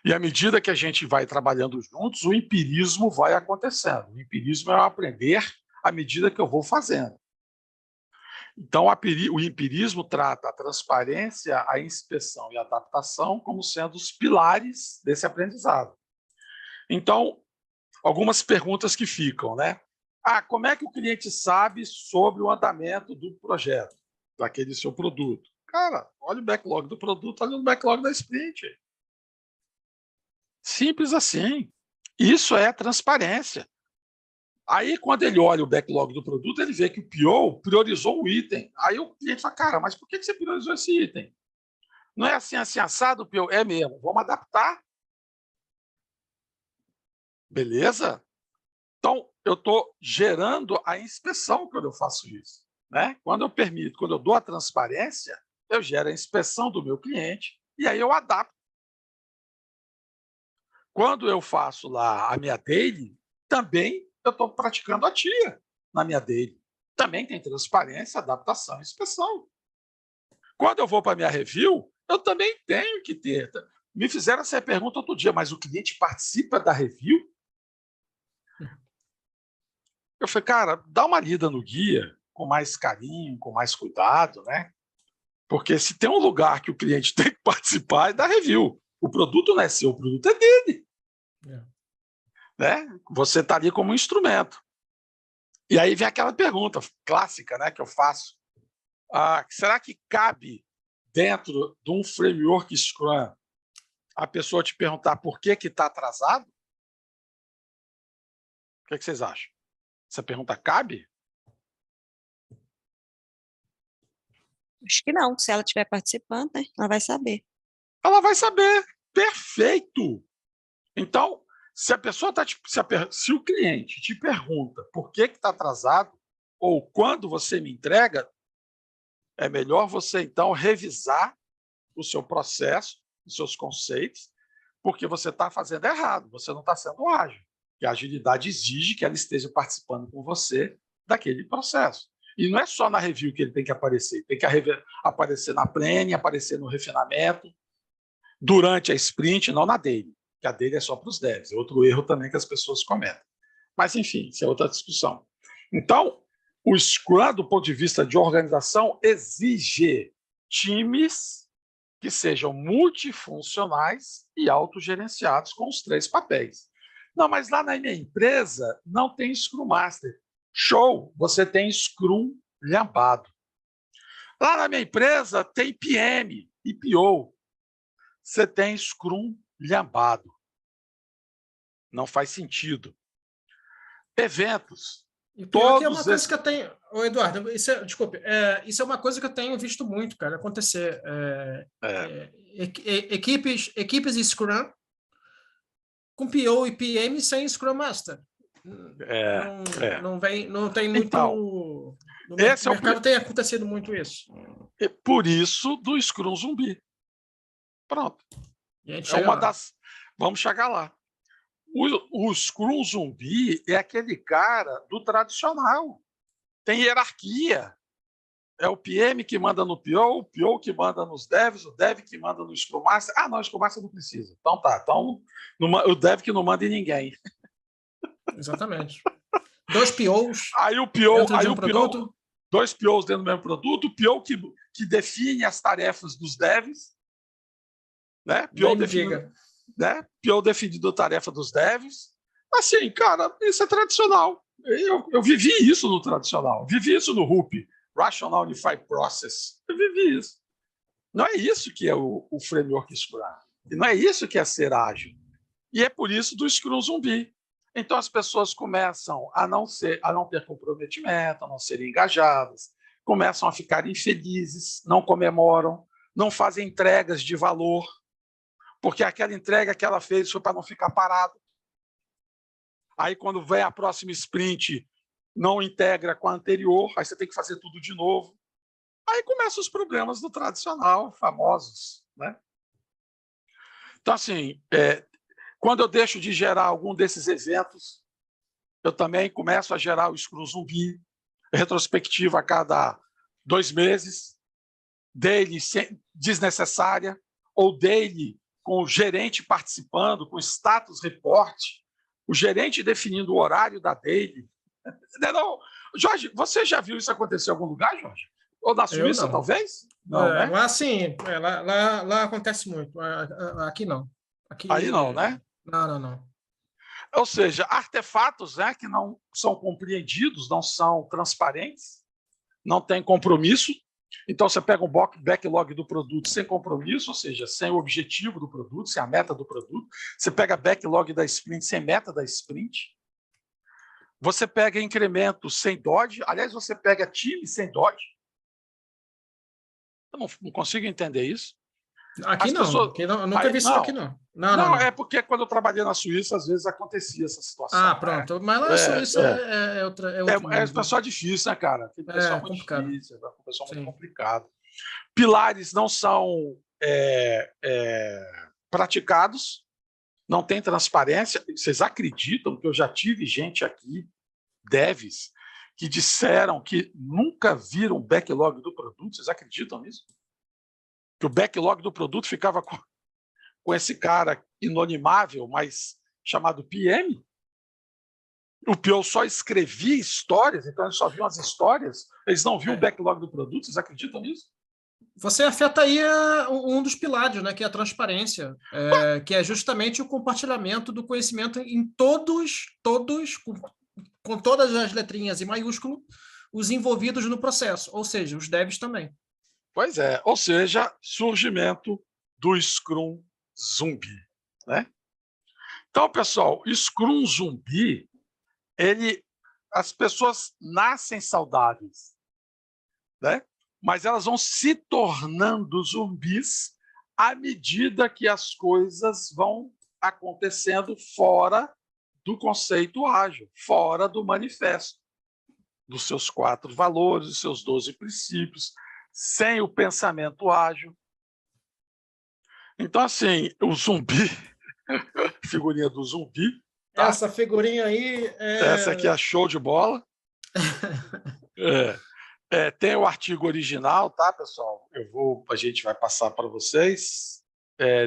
E à medida que a gente vai trabalhando juntos, o empirismo vai acontecendo. O empirismo é eu aprender à medida que eu vou fazendo. Então, o empirismo trata a transparência, a inspeção e a adaptação como sendo os pilares desse aprendizado. Então, algumas perguntas que ficam, né? Como é que o cliente sabe sobre o andamento do projeto, daquele seu produto? Cara, olha o backlog do produto, olha o backlog da sprint. Simples assim. Isso é transparência. Aí, quando ele olha o backlog do produto, ele vê que o PO priorizou o item. Aí o cliente fala, cara, mas por que você priorizou esse item? Não é assim assado, PO? É mesmo, vamos adaptar. Beleza? Então, eu estou gerando a inspeção quando eu faço isso. Né? Quando eu permito, quando eu dou a transparência, eu gero a inspeção do meu cliente e aí eu adapto. Quando eu faço lá a minha daily, também eu estou praticando a TIA na minha daily. Também tem transparência, adaptação e inspeção. Quando eu vou para a minha review, eu também tenho que ter. Me fizeram essa pergunta outro dia, mas o cliente participa da review? Eu falei, cara, dá uma lida no guia com mais carinho, com mais cuidado, né? Porque se tem um lugar que o cliente tem que participar, é da review. O produto não é seu, o produto é dele. Né? Você está ali como um instrumento. E aí vem aquela pergunta clássica, né, que eu faço. Será que cabe dentro de um framework Scrum a pessoa te perguntar por que está atrasado? O que vocês acham? Essa pergunta cabe? Acho que não. Se ela estiver participando, né, ela vai saber. Ela vai saber. Perfeito. Então, se a pessoa se o cliente te pergunta por que está atrasado ou quando você me entrega, é melhor você então revisar o seu processo, os seus conceitos, porque você está fazendo errado, você não está sendo ágil. E a agilidade exige que ela esteja participando com você daquele processo. E não é só na review que ele tem que aparecer, tem que aparecer na planning, aparecer no refinamento, durante a sprint, não na daily, que a daily é só para os devs. É outro erro também que as pessoas cometem. Mas, enfim, isso é outra discussão. Então, o Scrum, do ponto de vista de organização, exige times que sejam multifuncionais e autogerenciados com os 3 papéis. Não, mas lá na minha empresa não tem Scrum Master. Show, você tem Scrum lhambado. Lá na minha empresa tem PM e PO. Você tem Scrum lhambado. Não faz sentido. Eventos. E pior que é uma coisa esses... que eu tenho... Ô, Eduardo, desculpe, isso é uma coisa que eu tenho visto muito, cara, acontecer. Equipes de Scrum com PO e PM sem Scrum Master. Não tem muito... Então, no mercado tem acontecido muito isso. Por isso, do Scrum Zumbi. Pronto. Vamos chegar lá. O Scrum Zumbi é aquele cara do tradicional. Tem hierarquia. É o PM que manda no PO, o PO que manda nos devs, o dev que manda no Scrum Master. Não, o Scrum Master não precisa. Então tá. Então, o dev que não manda em ninguém. Exatamente. 2 POs. Aí o PO, 2 POs dentro do mesmo produto, o PO que define as tarefas dos devs. Né? PO definido a tarefa dos devs. Assim, cara, isso é tradicional. Eu vivi isso no tradicional. Vivi isso no RUP, Rational Unified Process. Eu vivi isso. Não é isso que é o framework Scrum. E não é isso que é ser ágil. E é por isso do Scrum Zumbi. Então as pessoas começam a não ter comprometimento, a não serem engajadas, começam a ficar infelizes, não comemoram, não fazem entregas de valor, porque aquela entrega que ela fez foi para não ficar parado. Aí, quando vem a próxima sprint, não integra com a anterior, aí você tem que fazer tudo de novo. Aí começam os problemas do tradicional, famosos. Né? Então, assim, quando eu deixo de gerar algum desses eventos, eu também começo a gerar o Scrum Zumbi, retrospectiva a cada 2 meses, daily desnecessária, ou daily com o gerente participando, com status report, o gerente definindo o horário da daily. Não, Jorge, você já viu isso acontecer em algum lugar, Jorge? Ou na Suíça, não. talvez? Não, né? Lá sim, lá acontece muito. Aqui não. Aqui, Aí não, né? Não. Ou seja, artefatos, né, que não são compreendidos, não são transparentes, não tem compromisso. Então, você pega um backlog do produto sem compromisso, ou seja, sem o objetivo do produto, sem a meta do produto. Você pega backlog da sprint sem meta da sprint. Você pega incrementos sem Dodge. Aliás, você pega time sem Dodge. Eu não consigo entender isso. Aqui não. Pessoas... Aqui não. Eu nunca vi isso aqui, não. Não, é porque quando eu trabalhei na Suíça, às vezes acontecia essa situação. Pronto. Né? Mas lá na Suíça é outro pessoal difícil, né, cara? Tem pessoal muito complicado. difícil, é um pessoal muito complicado. Pilares não são praticados, não tem transparência. Vocês acreditam que eu já tive gente aqui, devs, que disseram que nunca viram o backlog do produto? Vocês acreditam nisso? Que o backlog do produto ficava com esse cara inonimável, mas chamado PM? O PO só escrevia histórias, então eles só viam as histórias, eles não viam o backlog do produto. Vocês acreditam nisso? Você afeta aí um dos pilares, né, que é a transparência, que é justamente o compartilhamento do conhecimento em todos, com todas as letrinhas em maiúsculo, os envolvidos no processo, ou seja, os devs também. Pois é, ou seja, surgimento do Scrum zumbi, né? Então, pessoal, Scrum zumbi, as pessoas nascem saudáveis, né? Mas elas vão se tornando zumbis à medida que as coisas vão acontecendo fora do conceito ágil, fora do manifesto, dos seus 4 valores, dos seus 12 princípios, sem o pensamento ágil. Então, assim, o zumbi, figurinha do zumbi. Tá? Essa figurinha aí Essa aqui é show de bola. Tem o artigo original, tá, pessoal? A gente vai passar para vocês.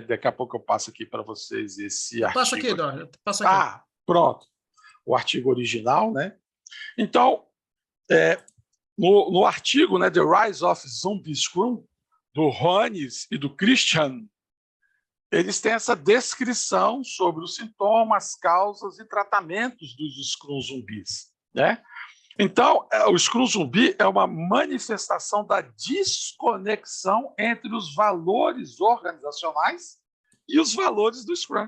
Daqui a pouco eu passo aqui para vocês esse artigo. Passa aqui, Eduardo. Passa aqui. Pronto. O artigo original, né? Então, no artigo, né, The Rise of Zombie Scrum, do Johannes e do Christian, eles têm essa descrição sobre os sintomas, causas e tratamentos dos Scrum zumbis, né? Então, o Scrum zumbi é uma manifestação da desconexão entre os valores organizacionais e os valores do Scrum.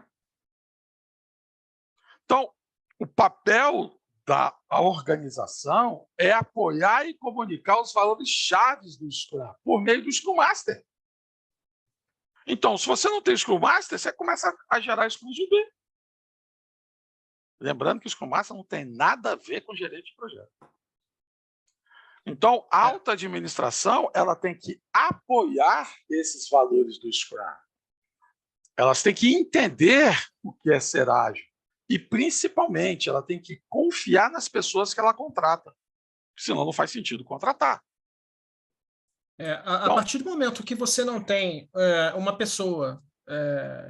Então, o papel da organização é apoiar e comunicar os valores chaves do Scrum por meio do Scrum Master. Então, se você não tem Scrum Master, você começa a gerar Scrum zumbi. Lembrando que o Scrum Master não tem nada a ver com gerente de projeto. Então, a alta administração ela tem que apoiar esses valores do Scrum. Elas têm que entender o que é ser ágil. E, principalmente, ela tem que confiar nas pessoas que ela contrata. Senão não faz sentido contratar. A partir do momento que você não tem uma pessoa,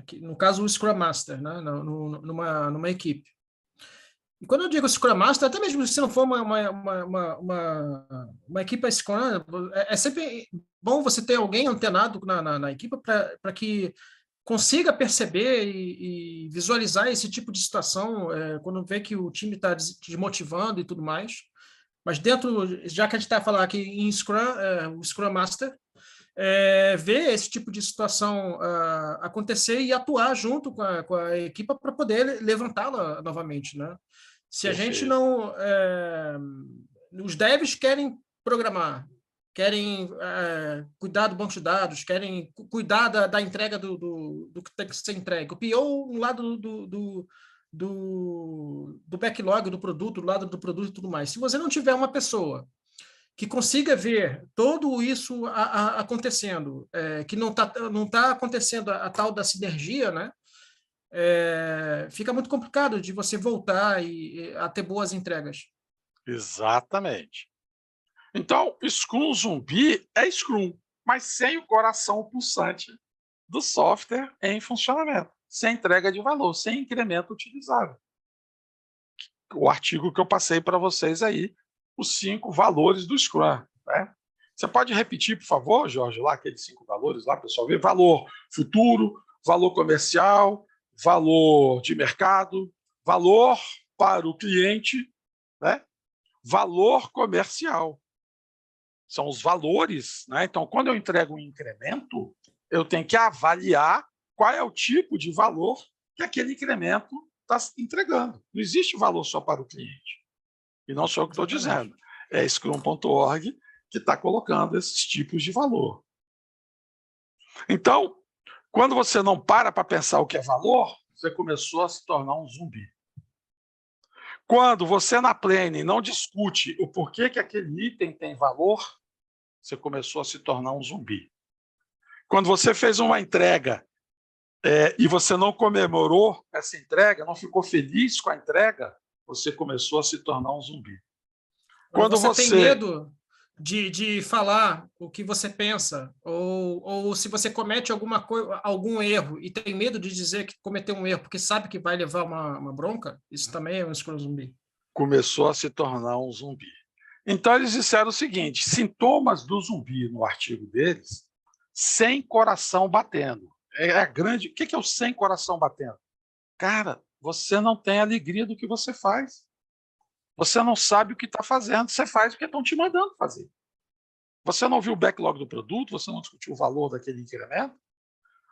que, no caso o Scrum Master, né, numa equipe. E quando eu digo Scrum Master, até mesmo se não for uma equipe Scrum, é sempre bom você ter alguém antenado na equipe para que consiga perceber e visualizar esse tipo de situação quando vê que o time está desmotivando e tudo mais. Mas dentro, já que a gente está falando aqui em Scrum, o Scrum Master, ver esse tipo de situação acontecer e atuar junto com a equipe para poder levantá-la novamente, né? Se a gente não... os devs querem programar, querem cuidar do banco de dados, querem cuidar da entrega do que tem que ser entregue. O PO, no lado do backlog do produto, do lado do produto e tudo mais. Se você não tiver uma pessoa que consiga ver tudo isso acontecendo, que não tá acontecendo a tal da sinergia, né? Fica muito complicado de você voltar a ter boas entregas. Exatamente. Então, Scrum zumbi é Scrum, mas sem o coração pulsante do software em funcionamento, sem entrega de valor, sem incremento utilizável. O artigo que eu passei para vocês aí, os 5 valores do Scrum. Né? Você pode repetir, por favor, Jorge, lá aqueles 5 valores lá, pessoal, ver valor futuro, valor comercial, valor de mercado, valor para o cliente, né? Valor comercial. São os valores, né? Então, quando eu entrego um incremento, eu tenho que avaliar qual é o tipo de valor que aquele incremento está entregando. Não existe valor só para o cliente. E não sou eu que estou dizendo. É Scrum.org que está colocando esses tipos de valor. Então, quando você não para pensar o que é valor, você começou a se tornar um zumbi. Quando você na planning não discute o porquê que aquele item tem valor, você começou a se tornar um zumbi. Quando você fez uma entrega e você não comemorou essa entrega, não ficou feliz com a entrega, você começou a se tornar um zumbi. Quando você tem medo de falar o que você pensa, ou se você comete algum erro e tem medo de dizer que cometeu um erro porque sabe que vai levar uma bronca, isso também é um Scrum zumbi. Começou a se tornar um zumbi. Então, eles disseram o seguinte: sintomas do zumbi, no artigo deles, sem coração batendo. O que é o sem coração batendo? Cara, você não tem alegria do que você faz. Você não sabe o que está fazendo, você faz o que estão te mandando fazer. Você não viu o backlog do produto, você não discutiu o valor daquele incremento,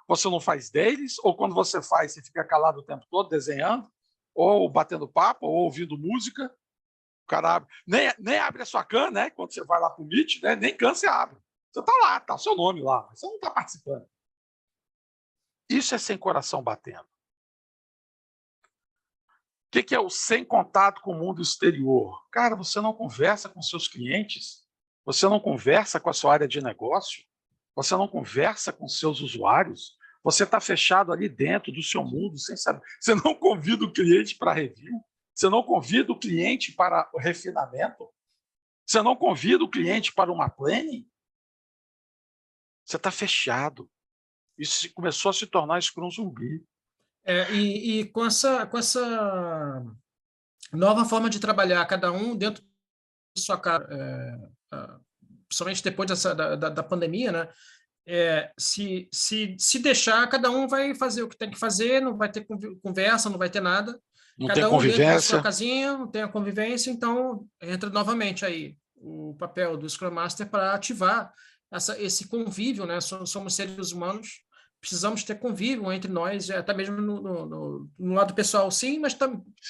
você não faz deles, ou quando você faz, você fica calado o tempo todo, desenhando, ou batendo papo, ou ouvindo música. O cara abre, nem abre a sua can, né? Quando você vai lá para o Meet, né? Nem can você abre. Você está lá, está o seu nome lá, mas você não está participando. Isso é sem coração batendo. O que é o sem contato com o mundo exterior? Cara, você não conversa com seus clientes, você não conversa com a sua área de negócio, você não conversa com seus usuários, você está fechado ali dentro do seu mundo, sem saber. Você não convida o cliente para review, você não convida o cliente para o refinamento, você não convida o cliente para uma planning. Você está fechado. Isso começou a se tornar Scrum zumbi. E com essa nova forma de trabalhar, cada um dentro da sua casa, principalmente depois da pandemia, né? Se deixar, cada um vai fazer o que tem que fazer, não vai ter conversa, não vai ter nada. Não cada tem um dentro da convivência. sua casinha, não tem a convivência, então entra novamente aí o papel do Scrum Master para ativar esse convívio, né? Somos seres humanos, precisamos ter convívio entre nós, até mesmo no lado pessoal, sim, mas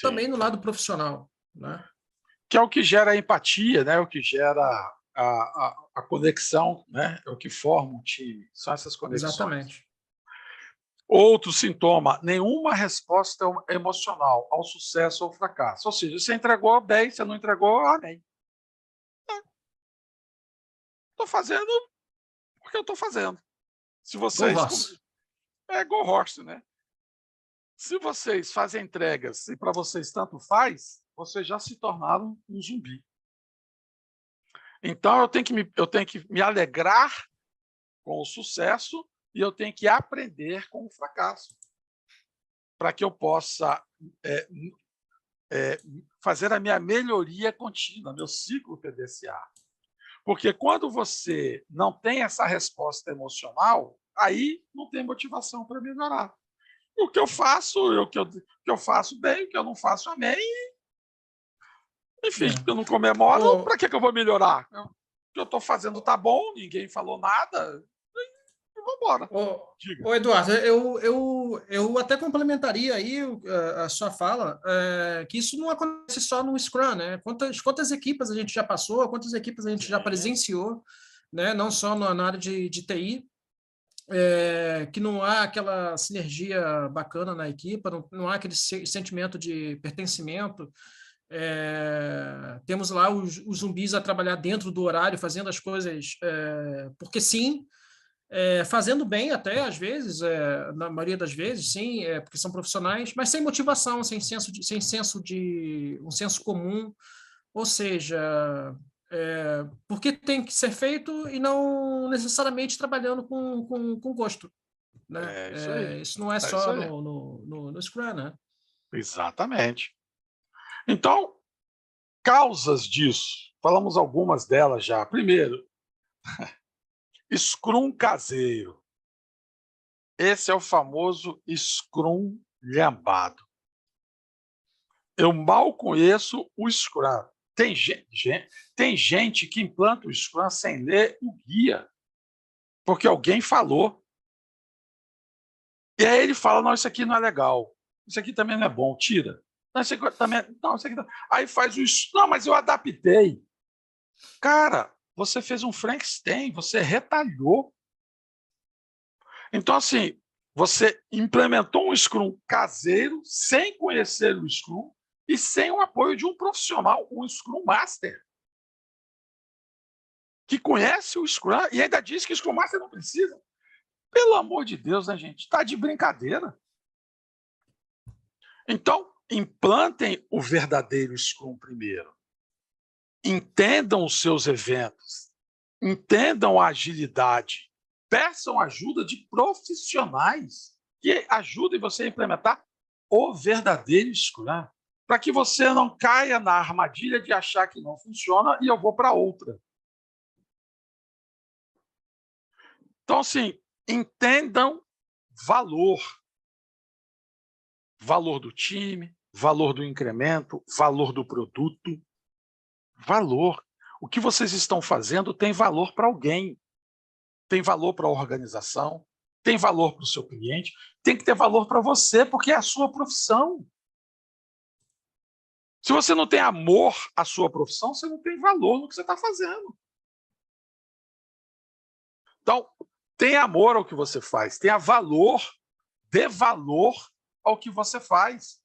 também no lado profissional, né? Que é o que gera a empatia, né? O que gera a conexão, né? É o que forma um time. São essas conexões. Exatamente. Outro sintoma: nenhuma resposta emocional ao sucesso ou fracasso. Ou seja, você entregou bem, você não entregou, amém. Estou fazendo porque eu estou fazendo. Se vocês... Go horse, né? Se vocês fazem entregas e para vocês tanto faz, vocês já se tornaram um zumbi. Então, eu tenho que me alegrar com o sucesso e eu tenho que aprender com o fracasso, para que eu possa fazer a minha melhoria contínua, meu ciclo PDCA. Porque quando você não tem essa resposta emocional, aí não tem motivação para melhorar. O que eu faço, o que eu faço bem, o que eu não faço, amém. Enfim, eu não comemoro, para que eu vou melhorar? O que eu estou fazendo está bom, ninguém falou nada, e vamos embora. Ô Eduardo, eu até complementaria aí a sua fala, que isso não acontece só no Scrum, né? Quantas equipes a gente já passou, quantas equipes a gente já presenciou, né? Não só na área de TI, que não há aquela sinergia bacana na equipe, não há aquele sentimento de pertencimento. Temos lá os zumbis a trabalhar dentro do horário, fazendo as coisas porque sim, fazendo bem até, às vezes, na maioria das vezes, sim, porque são profissionais, mas sem motivação, sem senso de um senso comum, ou seja, porque tem que ser feito e não necessariamente trabalhando com gosto, né? É isso aí. Isso não é isso só aí. no Scrum, né? Exatamente. Então, causas disso, falamos algumas delas já. Primeiro, Scrum caseiro. Esse é o famoso Scrum lhambado. Eu mal conheço o Scrum. Tem gente que implanta o Scrum sem ler o guia, porque alguém falou. E aí ele fala, não, isso aqui não é legal. Isso aqui também não é bom, tira. Não, isso aqui também, não, isso aqui não. Aí faz o... Não, mas eu adaptei. Cara, você fez um Frankenstein, você retalhou. Então, assim, você implementou um Scrum caseiro, sem conhecer o Scrum e sem o apoio de um profissional, um Scrum Master, que conhece o Scrum e ainda diz que o Scrum Master não precisa. Pelo amor de Deus, né, gente? Está de brincadeira. Então, implantem o verdadeiro Scrum primeiro. Entendam os seus eventos. Entendam a agilidade. Peçam ajuda de profissionais que ajudem você a implementar o verdadeiro Scrum, para que você não caia na armadilha de achar que não funciona e eu vou para outra. Então, assim, entendam valor. Valor do time, valor do incremento, valor do produto. Valor. O que vocês estão fazendo tem valor para alguém. Tem valor para a organização, tem valor para o seu cliente, tem que ter valor para você, porque é a sua profissão. Se você não tem amor à sua profissão, você não tem valor no que você está fazendo. Então, tenha amor ao que você faz, tenha valor, dê valor ao que você faz.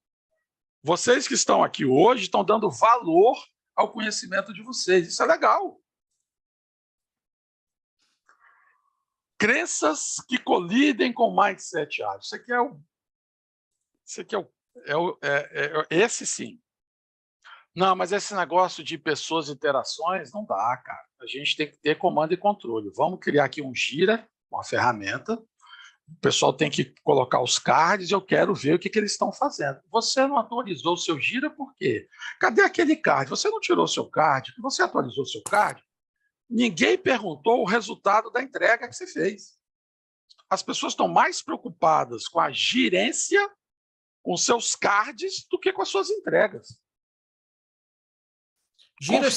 Vocês que estão aqui hoje estão dando valor ao conhecimento de vocês. Isso é legal. Crenças que colidem com o mindset ágil. Isso aqui é esse sim. Não, mas esse negócio de pessoas e interações não dá, cara. A gente tem que ter comando e controle. Vamos criar aqui um Gira, uma ferramenta. O pessoal tem que colocar os cards e eu quero ver o que eles estão fazendo. Você não atualizou o seu Gira por quê? Cadê aquele card? Você não tirou o seu card? Você atualizou o seu card? Ninguém perguntou o resultado da entrega que você fez. As pessoas estão mais preocupadas com a gerência, com seus cards, do que com as suas entregas. Gira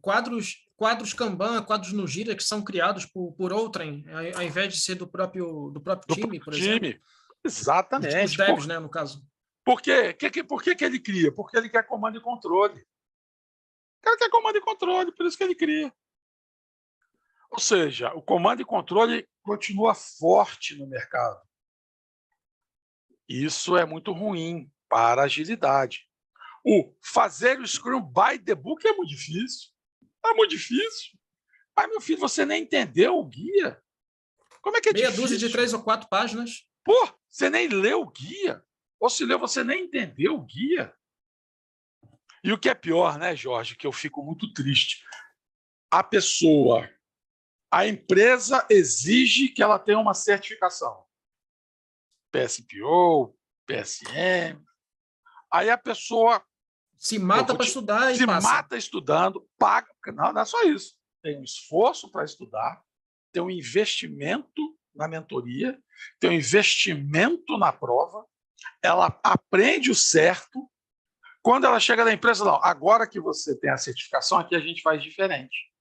quadros Kanban, quadros no Gira que são criados por outrem, ao invés de ser do próprio time, por exemplo. Exatamente. Os devs, né, no caso. Por quê? Por que ele cria? Porque ele quer comando e controle. O cara quer comando e controle, por isso que ele cria. Ou seja, o comando e controle continua forte no mercado. Isso é muito ruim para a agilidade. O fazer o Scrum by the book é muito difícil. É muito difícil. Mas, meu filho, você nem entendeu o guia. Como é que é Meia difícil? Dúzia de 3 ou 4 páginas. Pô, você nem leu o guia. Ou se leu, você nem entendeu o guia. E o que é pior, né, Jorge, que eu fico muito triste. A empresa exige que ela tenha uma certificação. PSPO, PSM. Aí a pessoa se mata para estudar e passa. Se mata estudando, paga. Não é só isso. Tem um esforço para estudar, tem um investimento na mentoria, tem um investimento na prova, ela aprende o certo. Quando ela chega na empresa, não, agora que você tem a certificação, aqui a gente faz diferente.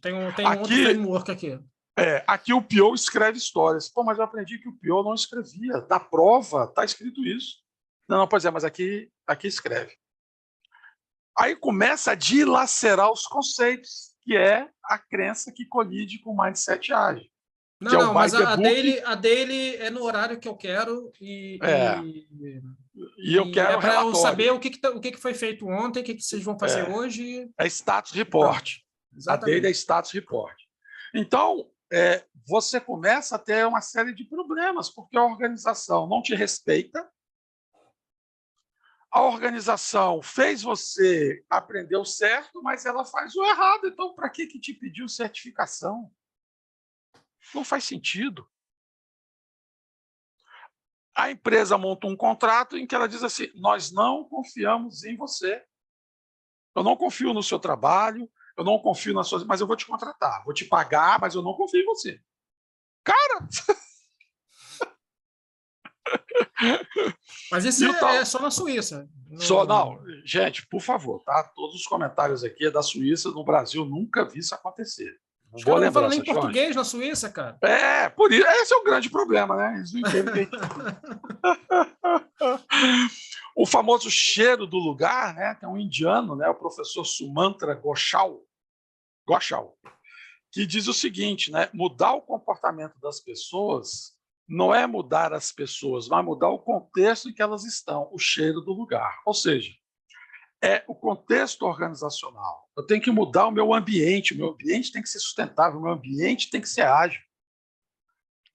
Tem um outro framework aqui. Aqui o PO escreve histórias. Pô, mas eu aprendi que o PO não escrevia. Na prova está escrito isso. Não, pois é, mas aqui escreve. Aí começa a dilacerar os conceitos, que é a crença que colide com o mindset ágil. Não, mas a dele é no horário que eu quero e eu quero para eu saber o que foi feito ontem, o que vocês vão fazer hoje. É status report. A dele é status report. Então, você começa a ter uma série de problemas, porque a organização não te respeita, a organização fez você aprender o certo, mas ela faz o errado. Então, para que te pediu certificação? Não faz sentido. A empresa monta um contrato em que ela diz assim: nós não confiamos em você. Eu não confio no seu trabalho, eu não confio nas suas... mas eu vou te contratar, vou te pagar, mas eu não confio em você. Cara! Mas isso é só na Suíça. Não, gente, por favor, tá? Todos os comentários aqui é da Suíça, no Brasil nunca vi isso acontecer. Os caras não falam nem português na Suíça, cara. Por isso, esse é o grande problema, né? Eles não entendem que... O famoso cheiro do lugar, né? Tem um indiano, né? O professor Sumantra Ghoshal, que diz o seguinte, né? Mudar o comportamento das pessoas não é mudar as pessoas, mas mudar o contexto em que elas estão, o cheiro do lugar. Ou seja, é o contexto organizacional. Eu tenho que mudar o meu ambiente tem que ser sustentável, o meu ambiente tem que ser ágil.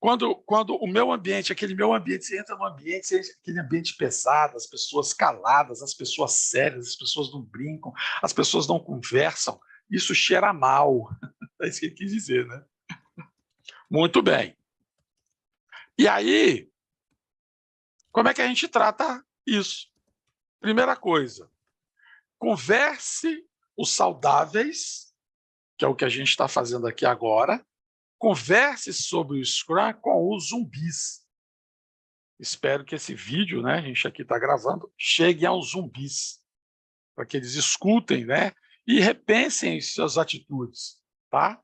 Quando o meu ambiente, aquele meu ambiente, você entra no ambiente, aquele ambiente pesado, as pessoas caladas, as pessoas sérias, as pessoas não brincam, as pessoas não conversam, isso cheira mal. É isso que ele quis dizer, né? Muito bem. E aí, como é que a gente trata isso? Primeira coisa, converse os saudáveis, que é o que a gente está fazendo aqui agora, converse sobre o Scrum com os zumbis. Espero que esse vídeo, né, a gente aqui está gravando, chegue aos zumbis, para que eles escutem, né, e repensem suas atitudes, tá?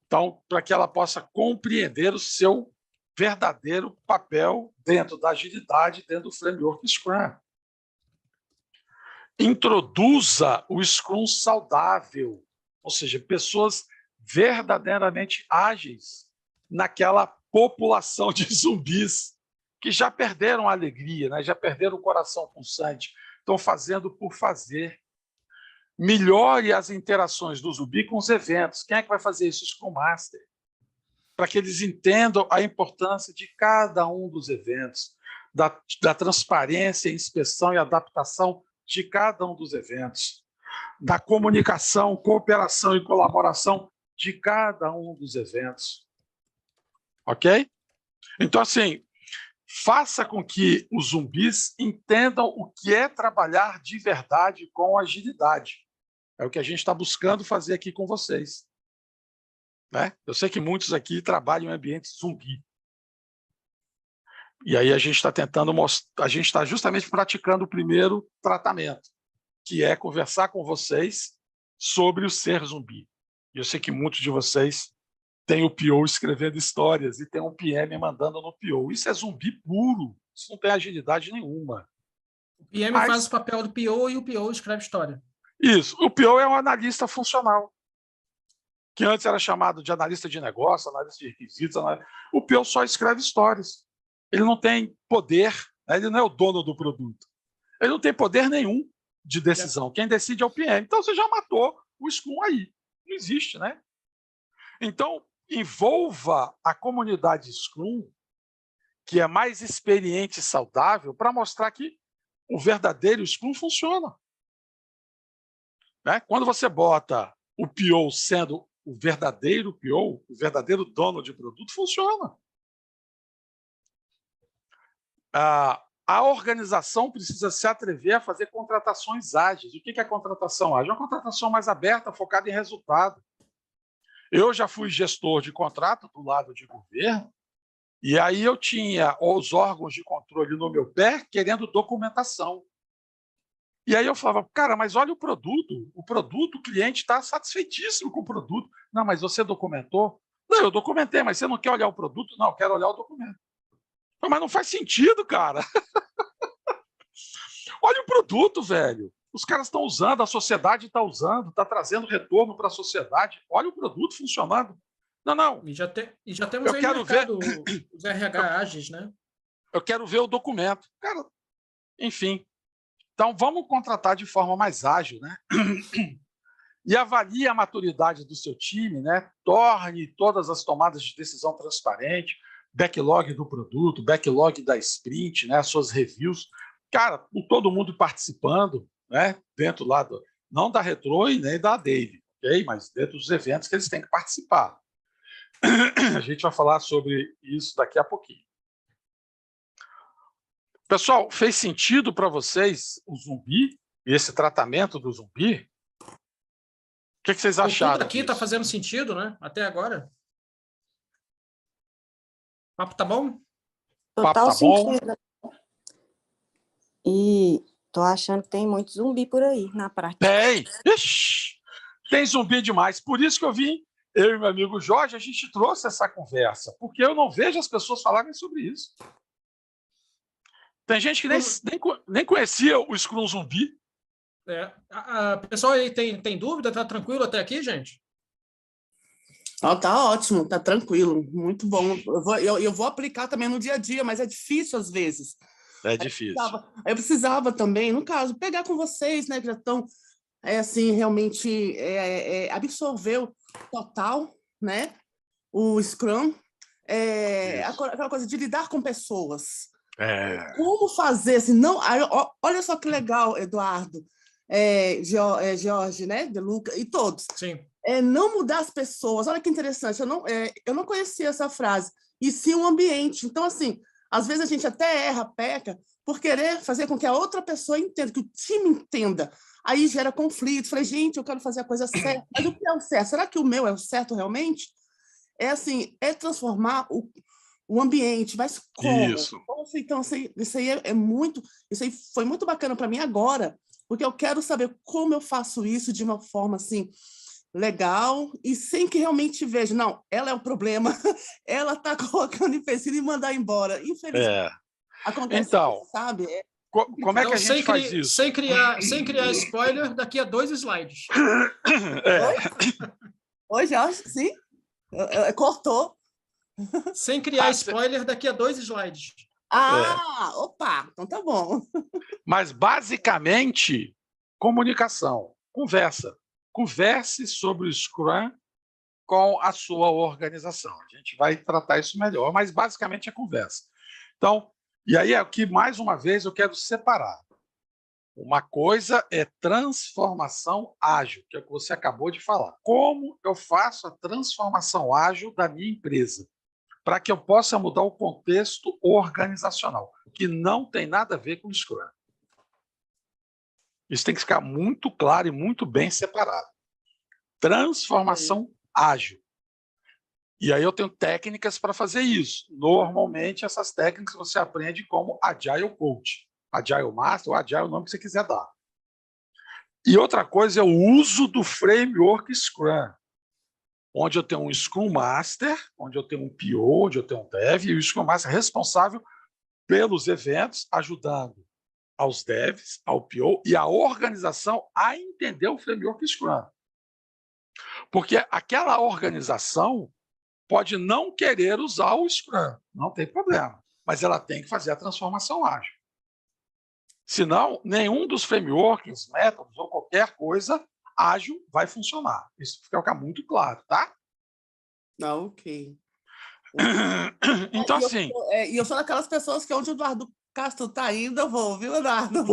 Então, para que ela possa compreender o seu verdadeiro papel dentro da agilidade, dentro do framework Scrum. Introduza o Scrum saudável, ou seja, pessoas verdadeiramente ágeis naquela população de zumbis que já perderam a alegria, né? Já perderam o coração pulsante, estão fazendo por fazer. Melhore as interações do zumbi com os eventos. Quem é que vai fazer isso? O Scrum Master. Para que eles entendam a importância de cada um dos eventos, da transparência, inspeção e adaptação de cada um dos eventos, da comunicação, cooperação e colaboração de cada um dos eventos. Ok? Então, assim, faça com que os zumbis entendam o que é trabalhar de verdade com agilidade. É o que a gente está buscando fazer aqui com vocês. Né? Eu sei que muitos aqui trabalham em ambientes zumbi. E aí a gente está tentando mostrar, a gente está justamente praticando o primeiro tratamento, que é conversar com vocês sobre o ser zumbi. E eu sei que muitos de vocês têm o PO escrevendo histórias e tem um PM mandando no PO. Isso é zumbi puro, isso não tem agilidade nenhuma. O PM faz o papel do PO e o PO escreve história. Isso, o PO é um analista funcional, que antes era chamado de analista de negócio, analista de requisitos. O PO só escreve histórias. Ele não tem poder, né? Ele não é o dono do produto. Ele não tem poder nenhum de decisão. Quem decide é o PM. Então, você já matou o Scrum aí. Não existe, né? Então, envolva a comunidade Scrum, que é mais experiente e saudável, para mostrar que o verdadeiro Scrum funciona. Né? Quando você bota o PO sendo o verdadeiro PO, o verdadeiro dono de produto, funciona. A organização precisa se atrever a fazer contratações ágeis. O que é contratação ágil? É uma contratação mais aberta, focada em resultado. Eu já fui gestor de contrato do lado de governo, e aí eu tinha os órgãos de controle no meu pé querendo documentação. E aí eu falava, cara, mas olha o produto, o cliente está satisfeitíssimo com o produto. Não, mas você documentou? Não, eu documentei, mas você não quer olhar o produto? Não, eu quero olhar o documento. Mas não faz sentido, cara. Olha o produto, velho. Os caras estão usando, a sociedade está usando, está trazendo retorno para a sociedade. Olha o produto funcionando. Não. E já temos aí no mercado os RH ágeis, né? Eu quero ver o documento. Cara, enfim. Então, vamos contratar de forma mais ágil, né? E avalie a maturidade do seu time, né? Torne todas as tomadas de decisão transparentes, backlog do produto, backlog da sprint, né? As suas reviews. Cara, com todo mundo participando, né? Dentro lá não da Retro e nem da Dave, ok? Mas dentro dos eventos que eles têm que participar. A gente vai falar sobre isso daqui a pouquinho. Pessoal, fez sentido para vocês o zumbi e esse tratamento do zumbi? O que vocês acharam? Tudo aqui está fazendo sentido, né? Até agora. O papo tá bom? Total Tá bom? sentido. E tô achando que tem muito zumbi por aí, na prática. Tem! Ixi, tem zumbi demais. Por isso que eu e meu amigo Jorge, a gente trouxe essa conversa, porque eu não vejo as pessoas falarem sobre isso. Tem gente que nem conhecia o Scrum Zumbi. Pessoal aí tem dúvida? Tá tranquilo até aqui, gente? Tá ótimo, tá tranquilo, muito bom. Eu vou aplicar também no dia a dia, mas é difícil às vezes. É difícil. Eu precisava também, no caso, pegar com vocês, né, que já estão, assim, realmente absorveu total, né, o Scrum, aquela coisa de lidar com pessoas. Como fazer, assim, não... Olha só que legal, Eduardo, Jorge, né, De Luca e todos. Sim. Não mudar as pessoas. Olha que interessante, eu não conhecia essa frase. E sim o ambiente. Então, assim, às vezes a gente até peca, por querer fazer com que a outra pessoa entenda, que o time entenda. Aí gera conflito. Falei, gente, eu quero fazer a coisa certa. Mas o que é o certo? Será que o meu é o certo realmente? Transformar o ambiente, mas como? Isso. Então, isso aí foi muito bacana para mim agora, porque eu quero saber como eu faço isso de uma forma, assim, legal, e sem que realmente veja, não, ela é o problema, ela está colocando empecilho e mandar embora. Infelizmente, acontece então, isso, sabe? Como é que a gente faz isso? Sem criar spoiler, daqui a 2 slides. Oi, Jorge, sim? Cortou. Sem criar spoiler, daqui a 2 slides. Opa, então tá bom. Mas, basicamente, comunicação, conversa. Converse sobre o Scrum com a sua organização. A gente vai tratar isso melhor, mas basicamente é conversa. Então, e aí é o que, mais uma vez, eu quero separar. Uma coisa é transformação ágil, que é o que você acabou de falar. Como eu faço a transformação ágil da minha empresa? Para que eu possa mudar o contexto organizacional, que não tem nada a ver com o Scrum. Isso tem que ficar muito claro e muito bem separado. Transformação ágil. E aí eu tenho técnicas para fazer isso. Normalmente, essas técnicas você aprende como Agile Coach, Agile Master ou Agile, o nome que você quiser dar. E outra coisa é o uso do framework Scrum, onde eu tenho um Scrum Master, onde eu tenho um PO, onde eu tenho um Dev, e o Scrum Master é responsável pelos eventos, ajudando aos devs, ao PO e à organização a entender o framework Scrum. Porque aquela organização pode não querer usar o Scrum, não tem problema, mas ela tem que fazer a transformação ágil. Senão, nenhum dos frameworks, métodos ou qualquer coisa ágil vai funcionar. Isso fica muito claro, tá? Ok. Então, assim... E eu sou daquelas pessoas que onde o Eduardo Castro está indo, eu vou, viu, Eduardo?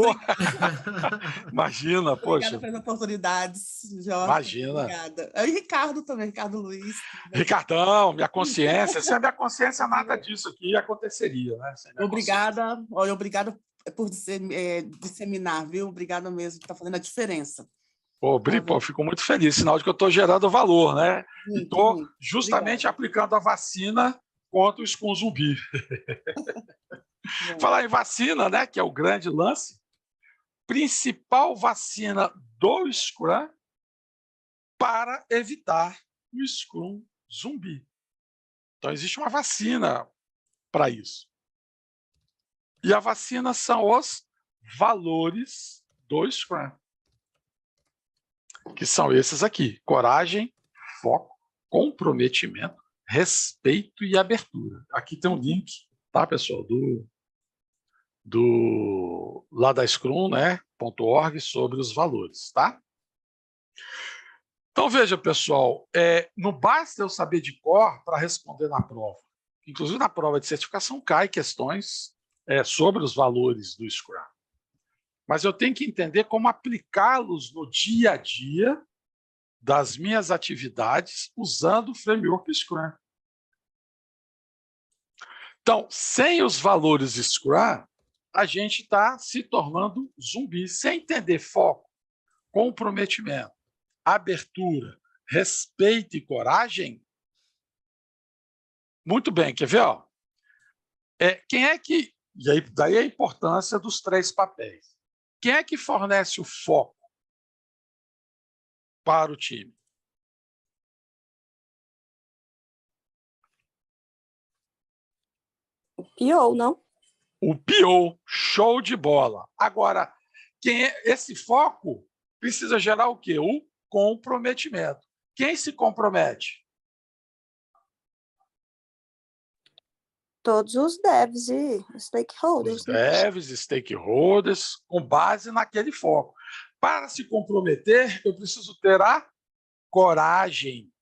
Imagina, poxa. Obrigada pelas oportunidades, Jorge. Imagina. Obrigada. E Ricardo também, Ricardo Luiz. Ricardão, minha consciência. Sem a minha consciência, nada disso aqui aconteceria, né? Obrigada. Olha, obrigada por disseminar, viu? Obrigada mesmo, está fazendo a diferença. Fico muito feliz, sinal de que eu estou gerando valor, né? E estou justamente aplicando a vacina contra o Scrum Zumbi. Falar em vacina, né? Que é o grande lance. Principal vacina do Scrum para evitar o Scrum Zumbi. Então, existe uma vacina para isso. E a vacina são os valores do Scrum, que são esses aqui: coragem, foco, comprometimento, respeito e abertura. Aqui tem um link, tá, pessoal, lá da Scrum, né, .org, sobre os valores, tá? Então, veja, pessoal, não basta eu saber de cor para responder na prova. Inclusive, na prova de certificação cai questões sobre os valores do Scrum. Mas eu tenho que entender como aplicá-los no dia a dia das minhas atividades usando o framework Scrum. Então, sem os valores Scrum, a gente está se tornando zumbi, sem entender foco, comprometimento, abertura, respeito e coragem. Muito bem, quer ver? Ó? Quem é que... E aí, daí a importância dos 3 papéis. Quem é que fornece o foco para o time? O PO, não? O PO, show de bola. Agora, esse foco precisa gerar o quê? O comprometimento. Quem se compromete? Todos os devs e stakeholders. Os devs, stakeholders, com base naquele foco. Para se comprometer, eu preciso ter a coragem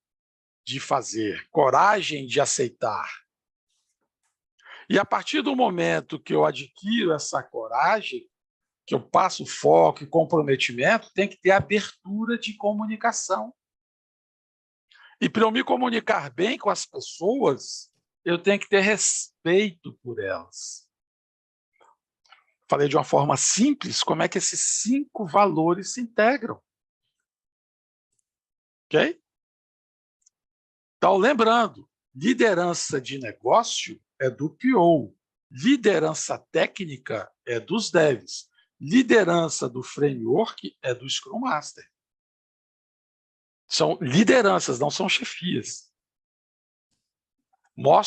de fazer, coragem de aceitar. E a partir do momento que eu adquiro essa coragem, que eu passo foco e comprometimento, tem que ter abertura de comunicação. E para eu me comunicar bem com as pessoas, eu tenho que ter respeito por elas. Falei de uma forma simples como é que esses 5 valores se integram. Ok? Então, lembrando, liderança de negócio é do PO, liderança técnica é dos devs, liderança do framework é do Scrum Master. São lideranças, não são chefias.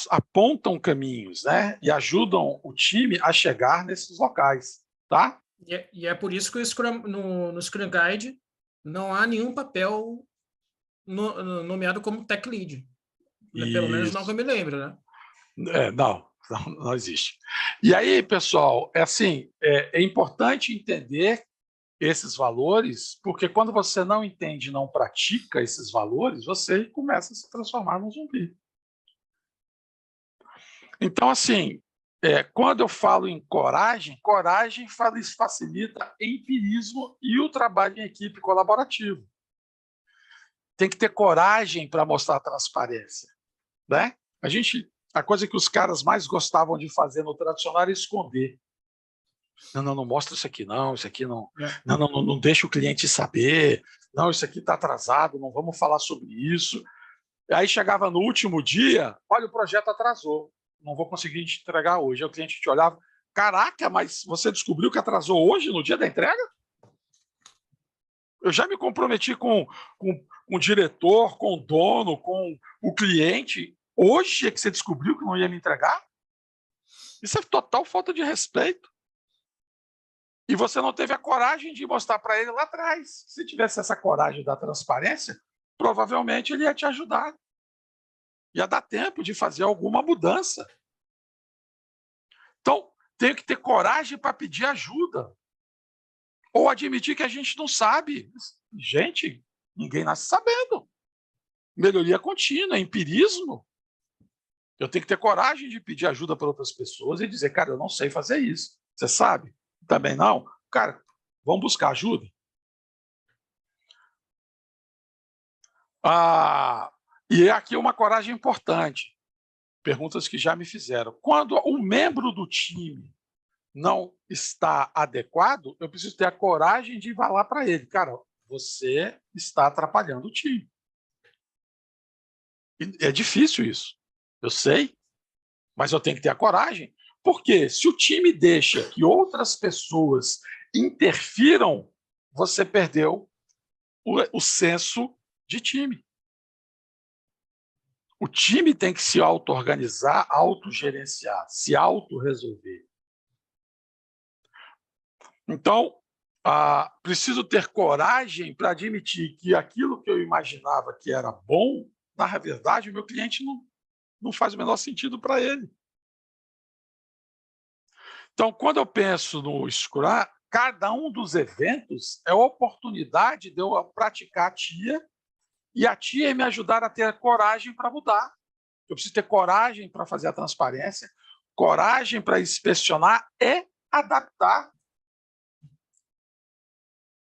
Apontam caminhos, né? E ajudam o time a chegar nesses locais. Tá? E é por isso que no Scrum Guide não há nenhum papel nomeado como Tech Lead. Pelo menos não que eu me lembro, né? Não existe. E aí, pessoal, é importante entender esses valores, porque quando você não entende, não pratica esses valores, você começa a se transformar num zumbi. Então, quando eu falo em coragem facilita empirismo e o trabalho em equipe colaborativo. Tem que ter coragem para mostrar transparência, né? A coisa que os caras mais gostavam de fazer no tradicional era esconder. Não mostra isso aqui não. Não deixa o cliente saber. Não, isso aqui está atrasado, não vamos falar sobre isso. Aí chegava no último dia, olha, o projeto atrasou, não vou conseguir te entregar hoje. Aí o cliente te olhava, caraca, mas você descobriu que atrasou hoje, no dia da entrega? Eu já me comprometi com o diretor, com o dono, com o cliente. Hoje é que você descobriu que não ia me entregar? Isso é total falta de respeito. E você não teve a coragem de mostrar para ele lá atrás. Se tivesse essa coragem da transparência, provavelmente ele ia te ajudar. Ia dar tempo de fazer alguma mudança. Então, tenho que ter coragem para pedir ajuda. Ou admitir que a gente não sabe. Gente, ninguém nasce sabendo. Melhoria contínua, empirismo. Eu tenho que ter coragem de pedir ajuda para outras pessoas e dizer, cara, eu não sei fazer isso. Você sabe? Também não? Cara, vamos buscar ajuda? E aqui uma coragem importante. Perguntas que já me fizeram. Quando um membro do time não está adequado, eu preciso ter a coragem de falar para ele, cara, você está atrapalhando o time. E é difícil isso, eu sei, mas eu tenho que ter a coragem, porque se o time deixa que outras pessoas interfiram, você perdeu o senso de time. O time tem que se auto-organizar, autogerenciar, se auto-resolver. Então, preciso ter coragem para admitir que aquilo que eu imaginava que era bom, na verdade, o meu cliente não faz o menor sentido para ele. Então, quando eu penso no Scrum, cada um dos eventos é oportunidade de eu praticar a TIA e a TIA me ajudar a ter coragem para mudar. Eu preciso ter coragem para fazer a transparência, coragem para inspecionar e adaptar.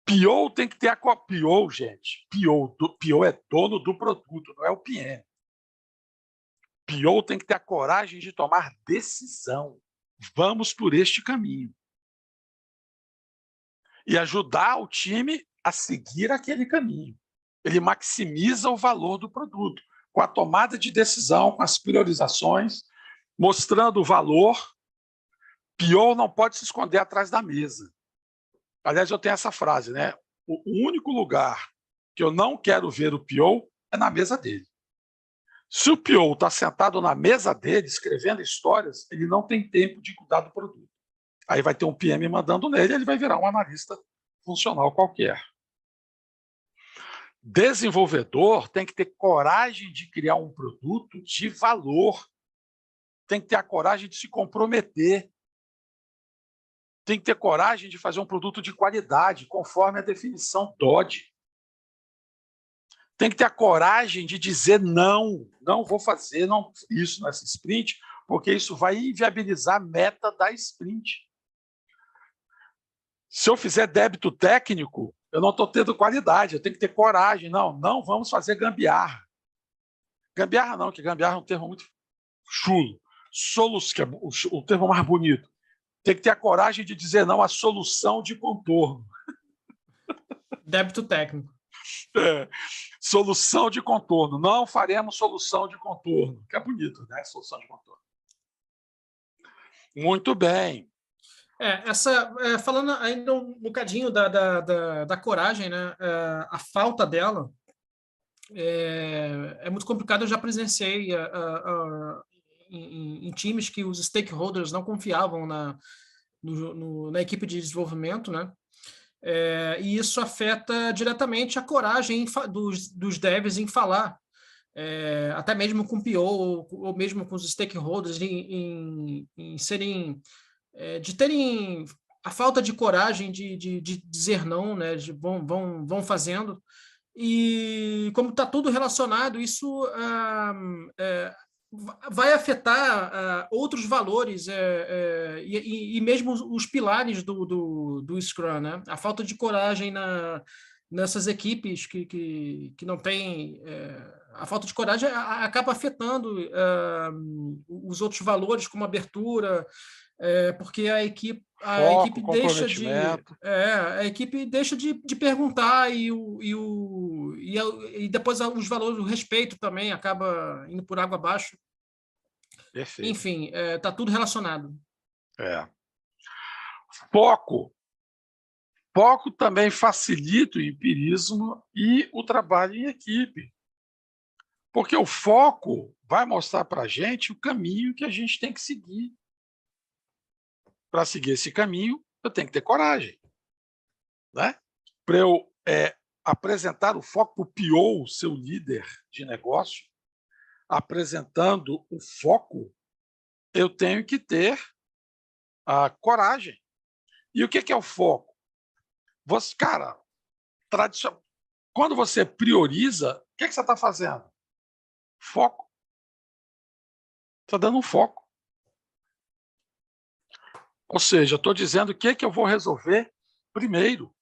PO tem que ter a PO, gente. PO é dono do produto, não é o PM. PO tem que ter a coragem de tomar decisão. Vamos por este caminho. E ajudar o time a seguir aquele caminho. Ele maximiza o valor do produto, com a tomada de decisão, com as priorizações, mostrando o valor. PO não pode se esconder atrás da mesa. Aliás, eu tenho essa frase, né? O único lugar que eu não quero ver o PO é na mesa dele. Se o PO está sentado na mesa dele, escrevendo histórias, ele não tem tempo de cuidar do produto. Aí vai ter um PM mandando nele, ele vai virar um analista funcional qualquer. Desenvolvedor tem que ter coragem de criar um produto de valor. Tem que ter a coragem de se comprometer. Tem que ter coragem de fazer um produto de qualidade, conforme a definição DOD. Tem que ter a coragem de dizer não, não vou fazer isso nessa sprint, porque isso vai inviabilizar a meta da sprint. Se eu fizer débito técnico, eu não estou tendo qualidade, eu tenho que ter coragem. Não vamos fazer gambiarra. Gambiarra não, que gambiarra é um termo muito chulo. Que é o termo mais bonito. Tem que ter a coragem de dizer não à solução de contorno. Débito técnico. Solução de contorno. Não faremos solução de contorno. Que é bonito, né? Solução de contorno. Muito bem. Falando ainda um bocadinho da coragem, né? A falta dela é muito complicado. Eu já presenciei em times que os stakeholders não confiavam na equipe de desenvolvimento, né? E isso afeta diretamente a coragem dos devs em falar, até mesmo com o PO ou mesmo com os stakeholders em serem... de terem a falta de coragem de dizer não, né? Vão fazendo. E como está tudo relacionado, isso vai afetar outros valores e mesmo os pilares do Scrum, né? A falta de coragem nessas equipes que não têm... a falta de coragem acaba afetando os outros valores, como abertura, porque a equipe deixa de perguntar e depois os valores, o respeito também acaba indo por água abaixo. Perfeito. Enfim, está tudo relacionado. Foco também facilita o empirismo e o trabalho em equipe. Porque o foco vai mostrar para a gente o caminho que a gente tem que seguir. Para seguir esse caminho, eu tenho que ter coragem. Né? Para eu apresentar o foco para o PO, seu líder de negócio, apresentando o foco, eu tenho que ter a coragem. E o que é o foco? Quando você prioriza, o que você está fazendo? Foco. Está dando um foco. Ou seja, estou dizendo o que eu vou resolver primeiro.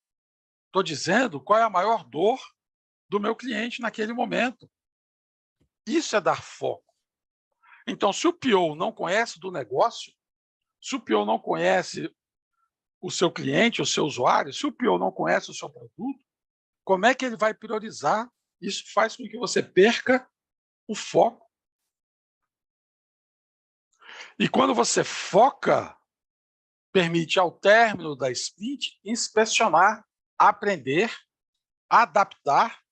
Estou dizendo qual é a maior dor do meu cliente naquele momento. Isso é dar foco. Então, se o PO não conhece do negócio, se o PO não conhece o seu cliente, o seu usuário, se o PO não conhece o seu produto, como é que ele vai priorizar? Isso faz com que você perca o foco. E quando você foca, permite, ao término da sprint, inspecionar, aprender, adaptar.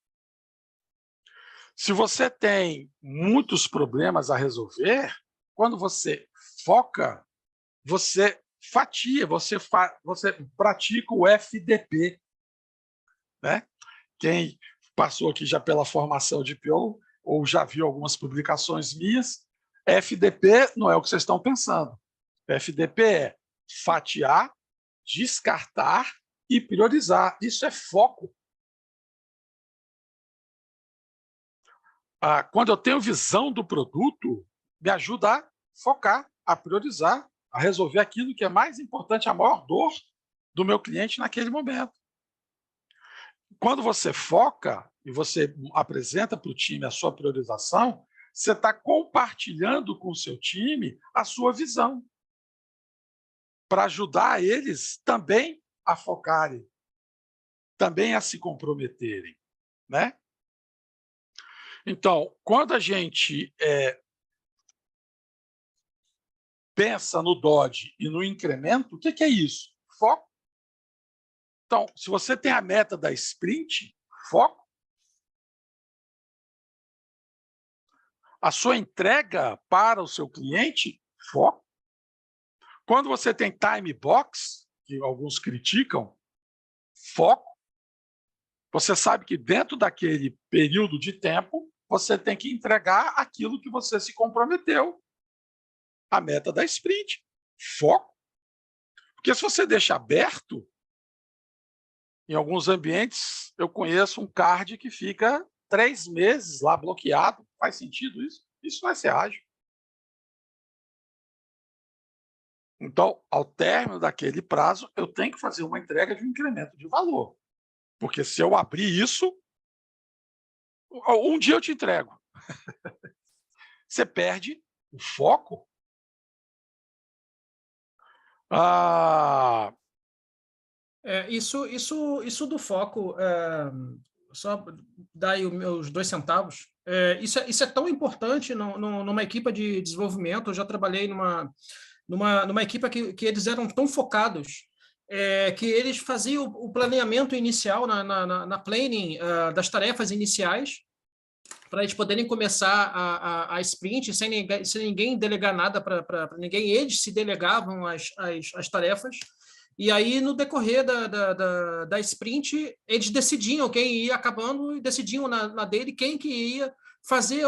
Se você tem muitos problemas a resolver, quando você foca, você fatia, você pratica o FDP. Né? Quem passou aqui já pela formação de PO, ou já viu algumas publicações minhas, FDP não é o que vocês estão pensando. FDP é fatiar, descartar e priorizar. Isso é foco. Quando eu tenho visão do produto, me ajuda a focar, a priorizar, a resolver aquilo que é mais importante, a maior dor do meu cliente naquele momento. Quando você foca e você apresenta para o time a sua priorização, Você está compartilhando com o seu time a sua visão, para ajudar eles também a focarem, também a se comprometerem, né? Então, quando a gente pensa no Dodge e no incremento, o que é isso? Foco. Então, se você tem a meta da sprint, foco. A sua entrega para o seu cliente, foco. Quando você tem time box, que alguns criticam, foco. Você sabe que dentro daquele período de tempo, você tem que entregar aquilo que você se comprometeu. A meta da sprint, foco. Porque se você deixa aberto, em alguns ambientes, eu conheço um card que fica 3 meses lá bloqueado. Faz sentido isso? Isso não é ser ágil. Então, ao término daquele prazo, eu tenho que fazer uma entrega de um incremento de valor. Porque se eu abrir isso, um dia eu te entrego. Você perde o foco. Isso do foco, só dar aí os meus 2 centavos. Isso é tão importante numa equipe de desenvolvimento. Eu já trabalhei numa equipe que eles eram tão focados que eles faziam o planeamento inicial na planning das tarefas iniciais para eles poderem começar a sprint sem ninguém delegar nada para ninguém. Eles se delegavam as tarefas. E aí, no decorrer da sprint, eles decidiam quem ia acabando e decidiam na dele quem que ia fazer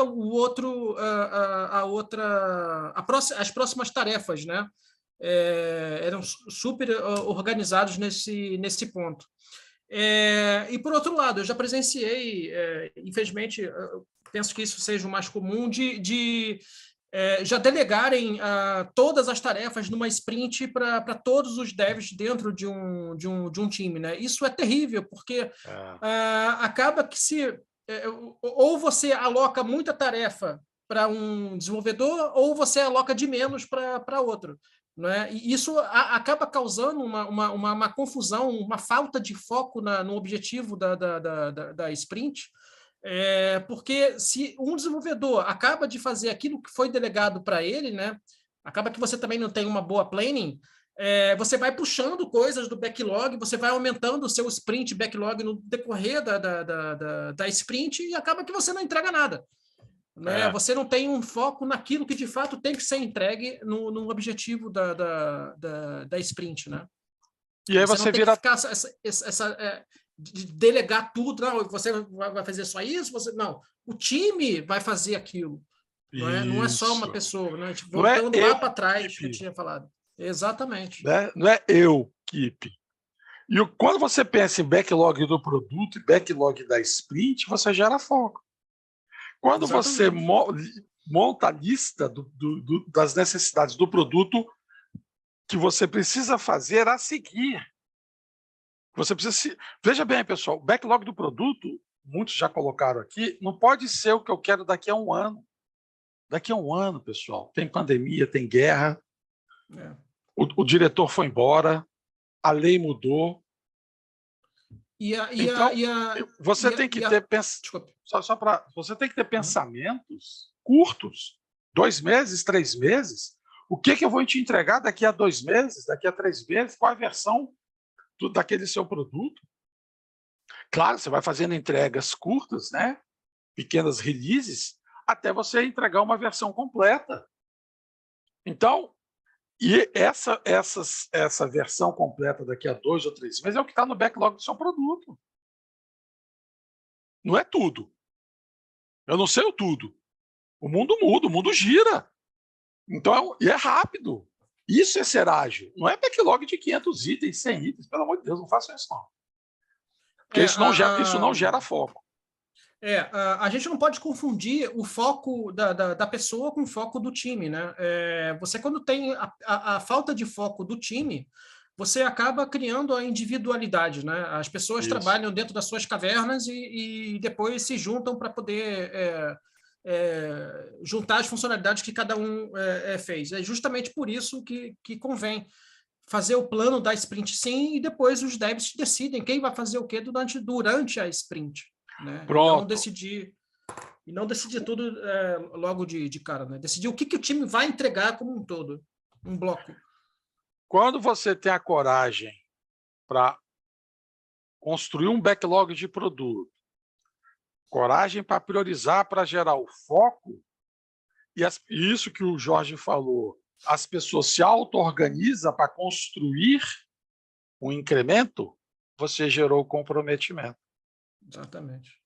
as próximas tarefas, né? Eram super organizados nesse ponto. E, por outro lado, eu já presenciei, infelizmente, eu penso que isso seja o mais comum, de já delegarem todas as tarefas numa sprint para todos os devs dentro de um time, né? Isso é terrível, porque acaba que ou você aloca muita tarefa para um desenvolvedor, ou você aloca de menos para outro. Né? E isso acaba causando uma confusão, uma falta de foco no objetivo da sprint, porque se um desenvolvedor acaba de fazer aquilo que foi delegado para ele, né, acaba que você também não tem uma boa planning, você vai puxando coisas do backlog, você vai aumentando o seu sprint backlog no decorrer da sprint e acaba que você não entrega nada. Né? Você não tem um foco naquilo que de fato tem que ser entregue no objetivo da sprint, né? E aí você vira... Ficar de delegar tudo, não, você vai fazer só isso, não, o time vai fazer aquilo, não é só uma pessoa, né? Tipo, voltando lá para trás que eu tinha falado. Exatamente. Não é equipe. E quando você pensa em backlog do produto e backlog da sprint, você gera foco. Quando você monta a lista das necessidades do produto que você precisa fazer a seguir, você precisa veja bem, pessoal, o backlog do produto, muitos já colocaram aqui, não pode ser o que eu quero daqui a um ano. Daqui a um ano, pessoal, tem pandemia, tem guerra, o diretor foi embora, a lei mudou. Você tem que ter você tem que ter pensamentos curtos, 2 meses, 3 meses. O que eu vou te entregar daqui a 2 meses, daqui a 3 meses? Qual a versão daquele seu produto? Claro, você vai fazendo entregas curtas, né? Pequenas releases, até você entregar uma versão completa. Então, e essa versão completa daqui a 2 ou 3 meses é o que está no backlog do seu produto. Não é tudo. Eu não sei o tudo. O mundo muda, o mundo gira. Então, e é rápido. Isso é ser ágil. Não é backlog de 500 itens, 100 itens. Pelo amor de Deus, não façam isso não. Porque isso não gera foco. A gente não pode confundir o foco da pessoa com o foco do time, né? Você, quando tem a falta de foco do time, você acaba criando a individualidade, né? As pessoas trabalham dentro das suas cavernas e depois se juntam para poder juntar as funcionalidades que cada um fez. É justamente por isso que convém fazer o plano da sprint sim, e depois os devs decidem quem vai fazer o quê durante a sprint. Né? Pronto. E não decidir tudo logo de cara. Né? Decidir o que o time vai entregar como um todo, um bloco. Quando você tem a coragem para construir um backlog de produto, coragem para priorizar, para gerar o foco, e isso que o Jorge falou, as pessoas se auto-organizam para construir um incremento, você gerou comprometimento. Exatamente.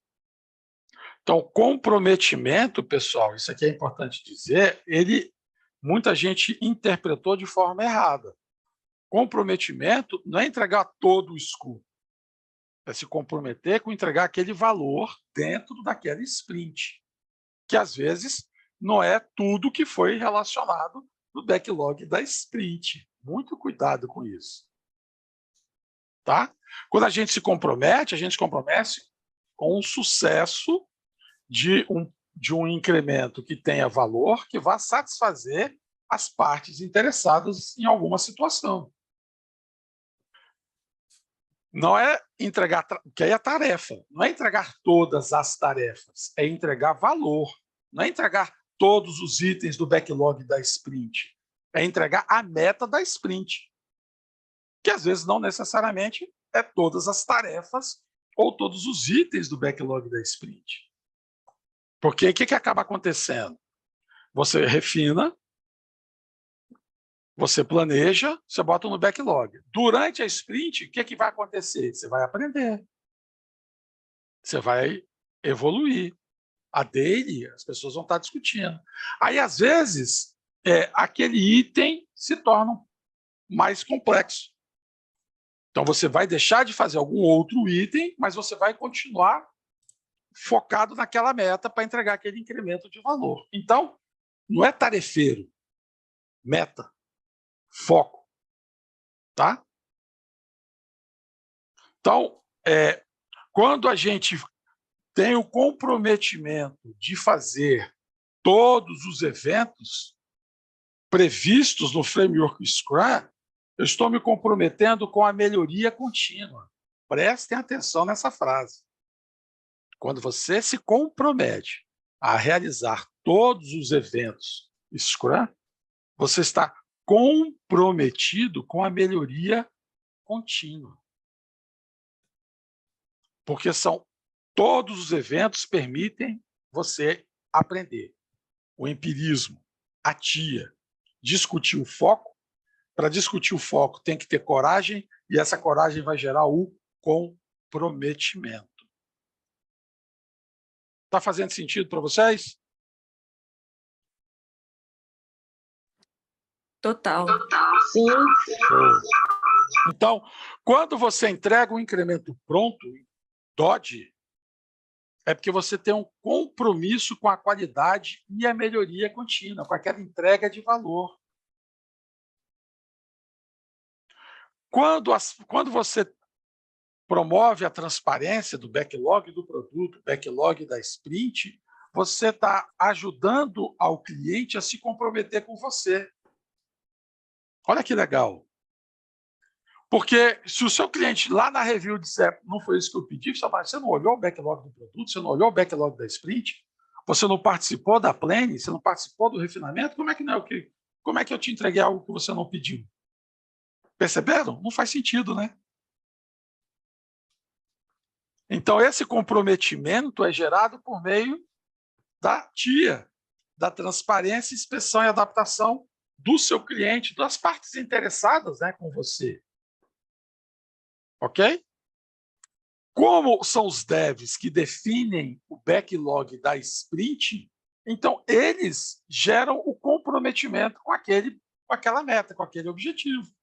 Então, comprometimento, pessoal, isso aqui é importante dizer, muita gente interpretou de forma errada. Comprometimento não é entregar todo o escopo, é se comprometer com entregar aquele valor dentro daquela sprint, que às vezes não é tudo que foi relacionado no backlog da sprint. Muito cuidado com isso. Tá? Quando a gente se compromete com o sucesso de um incremento que tenha valor, que vá satisfazer as partes interessadas em alguma situação. Não é entregar, que aí é tarefa, não é entregar todas as tarefas, é entregar valor, não é entregar todos os itens do backlog da sprint, é entregar a meta da sprint, que às vezes não necessariamente é todas as tarefas ou todos os itens do backlog da sprint. Porque o que acaba acontecendo? Você refina, você planeja, você bota no backlog. Durante a sprint, o que vai acontecer? Você vai aprender. Você vai evoluir. A daily, as pessoas vão estar discutindo. Aí, às vezes, aquele item se torna mais complexo. Então, você vai deixar de fazer algum outro item, mas você vai continuar focado naquela meta para entregar aquele incremento de valor. Então, não é tarefeiro. Meta. Foco. Tá? Então, quando a gente tem o comprometimento de fazer todos os eventos previstos no framework Scrum, eu estou me comprometendo com a melhoria contínua. Prestem atenção nessa frase. Quando você se compromete a realizar todos os eventos Scrum, você está comprometido com a melhoria contínua. Porque todos os eventos permitem você aprender. O empirismo, a TIA, discutir o foco. Para discutir o foco tem que ter coragem, e essa coragem vai gerar o comprometimento. Está fazendo sentido para vocês? Total. Sim. Então, quando você entrega um incremento pronto, DOD, é porque você tem um compromisso com a qualidade e a melhoria contínua, com aquela entrega de valor. Quando você promove a transparência do backlog do produto, backlog da sprint, você está ajudando ao cliente a se comprometer com você. Olha que legal. Porque se o seu cliente lá na review disser não foi isso que eu pedi, você não olhou o backlog do produto, você não olhou o backlog da sprint, você não participou da planning, você não participou do refinamento, como é que eu te entreguei algo que você não pediu? Perceberam? Não faz sentido, né? Então, esse comprometimento é gerado por meio da TIA, da transparência, inspeção e adaptação do seu cliente, das partes interessadas, né, com você. Ok? Como são os devs que definem o backlog da sprint, então eles geram o comprometimento com aquela meta, com aquele objetivo.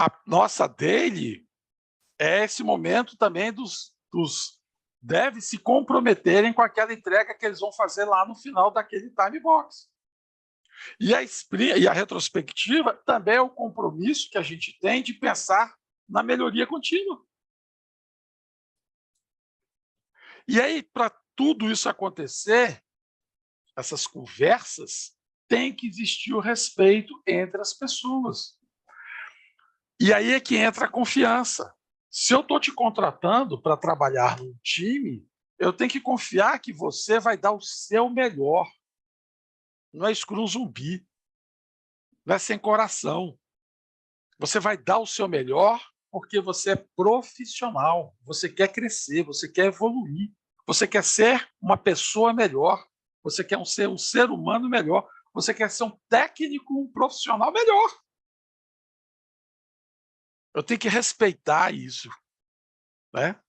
A nossa daily é esse momento também dos devs se comprometerem com aquela entrega que eles vão fazer lá no final daquele time box. E a retrospectiva também é o compromisso que a gente tem de pensar na melhoria contínua. E aí, para tudo isso acontecer, essas conversas, tem que existir o respeito entre as pessoas. E aí é que entra a confiança. Se eu estou te contratando para trabalhar num time, eu tenho que confiar que você vai dar o seu melhor. Não é Scrum zumbi. Não é sem coração. Você vai dar o seu melhor porque você é profissional. Você quer crescer, você quer evoluir. Você quer ser uma pessoa melhor. Você quer ser um ser humano melhor. Você quer ser um técnico, um profissional melhor. Eu tenho que respeitar isso, né?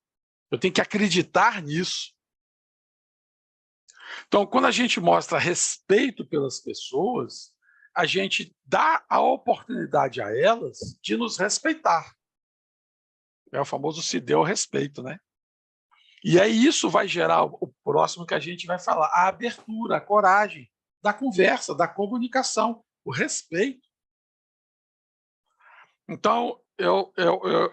Eu tenho que acreditar nisso. Então, quando a gente mostra respeito pelas pessoas, a gente dá a oportunidade a elas de nos respeitar. É o famoso se dê o respeito, né? E aí isso vai gerar o próximo que a gente vai falar, a abertura, a coragem da conversa, da comunicação, o respeito. Então, eu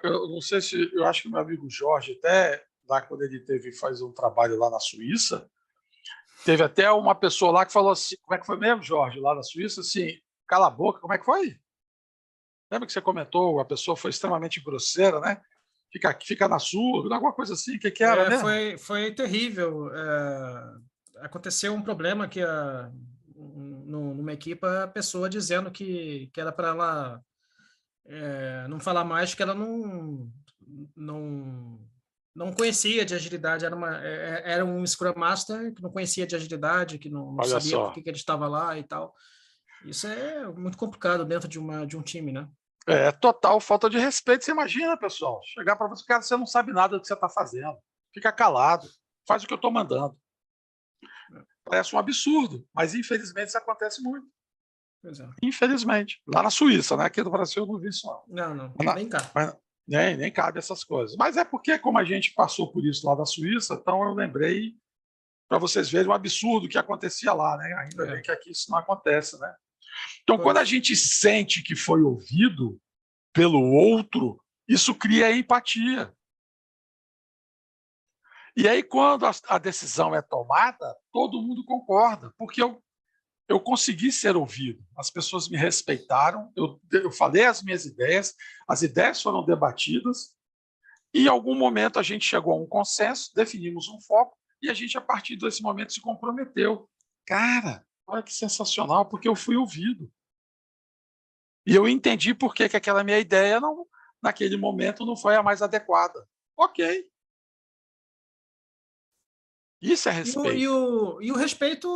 não sei se... Eu acho que o meu amigo Jorge, até lá quando ele teve fazer um trabalho lá na Suíça, teve até uma pessoa lá que falou assim, como é que foi mesmo, Jorge, lá na Suíça, assim, cala a boca, como é que foi? Lembra que você comentou, a pessoa foi extremamente grosseira, né? Fica na sua, alguma coisa assim, o que era mesmo? Foi terrível. Aconteceu um problema que numa equipe, a pessoa dizendo que era para ela não falar mais, que ela não conhecia de agilidade, era um Scrum Master que não conhecia de agilidade, que não Olha sabia por só. que ele estava lá e tal. Isso é muito complicado dentro de um time, né? É total falta de respeito. Você imagina, pessoal, chegar para você, cara, você não sabe nada do que você está fazendo. Fica calado, faz o que eu estou mandando. Parece um absurdo, mas infelizmente isso acontece muito. Pois é. Infelizmente. Lá na Suíça, né? Aqui no Brasil eu não vi isso, não. Não, Mas nem cá. Nem cabe essas coisas. Mas é porque, como a gente passou por isso lá na Suíça, então eu lembrei para vocês verem o absurdo que acontecia lá, né? Ainda bem que aqui isso não acontece, né? Então, quando a gente sente que foi ouvido pelo outro, isso cria empatia. E aí, quando a decisão é tomada, todo mundo concorda, porque eu consegui ser ouvido. As pessoas me respeitaram, eu falei as minhas ideias, as ideias foram debatidas, e em algum momento a gente chegou a um consenso, definimos um foco, e a gente, a partir desse momento, se comprometeu. Cara, olha que sensacional, porque eu fui ouvido. E eu entendi por que aquela minha ideia, naquele momento, não foi a mais adequada. Ok. Isso é respeito. E o respeito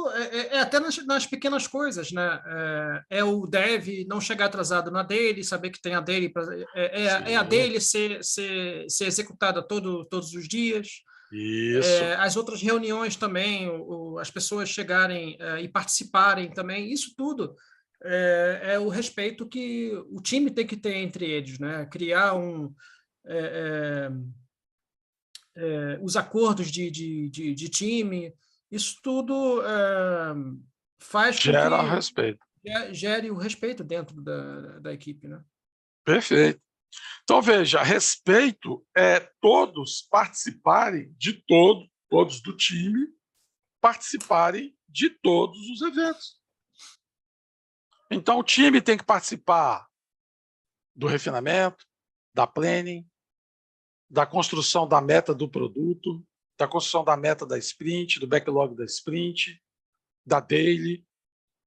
até nas pequenas coisas, né? É o dev não chegar atrasado na dele, saber que tem a dele, a dele ser executada todos os dias. Isso. As outras reuniões também, as pessoas chegarem e participarem também, isso tudo é o respeito que o time tem que ter entre eles, né? Criar os acordos de time, isso tudo faz com Gera que respeito. gere o respeito dentro da equipe, né? Perfeito. Então, veja, respeito é todos participarem de todos do time participarem de todos os eventos. Então, o time tem que participar do refinamento, da planning, da construção da meta do produto, da construção da meta da sprint, do backlog da sprint, da daily,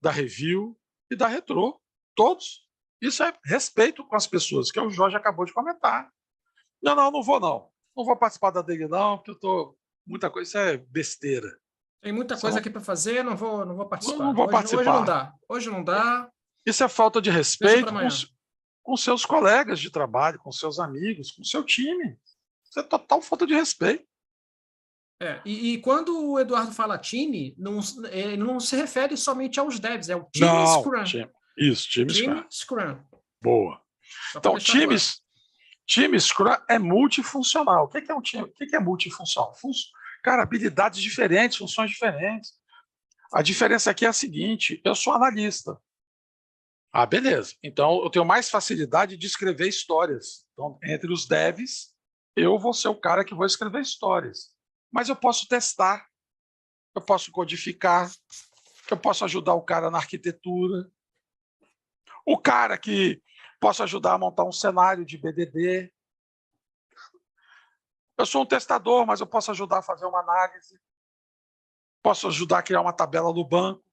da review e da retro. Todos. Isso é respeito com as pessoas, que o Jorge acabou de comentar. Não vou não. Não vou participar da daily não, porque eu tô muita coisa, isso é besteira. Tem muita coisa aqui para fazer, não vou participar. Não vou participar. Hoje não dá. Hoje não dá. Isso é falta de respeito com seus colegas de trabalho, com seus amigos, com seu time. Isso é total falta de respeito. E quando o Eduardo fala time, ele não se refere somente aos devs, é o time Scrum. Time Scrum. Boa. Então, time Scrum é multifuncional. O que é um time? O que é multifuncional? Cara, habilidades diferentes, funções diferentes. A diferença aqui é a seguinte: eu sou analista. Ah, beleza. Então, eu tenho mais facilidade de escrever histórias. Então, entre os devs, eu vou ser o cara que vou escrever histórias. mas eu posso testar, eu posso codificar, eu posso ajudar o cara na arquitetura, o cara que posso ajudar a montar um cenário de BDD. Eu sou um testador, mas eu posso ajudar a fazer uma análise, posso ajudar a criar uma tabela do banco.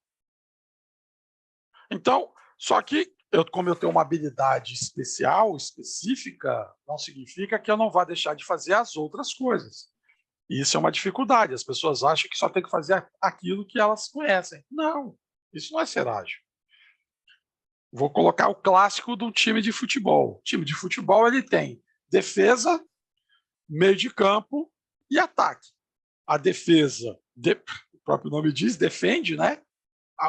Então, só que, como eu tenho uma habilidade especial, específica, não significa que eu não vá deixar de fazer as outras coisas. E isso é uma dificuldade. As pessoas acham que só tem que fazer aquilo que elas conhecem. Não, isso não é ser ágil. Vou colocar o clássico do time de futebol. O time de futebol ele tem defesa, meio de campo e ataque. A defesa, o próprio nome diz, defende, né?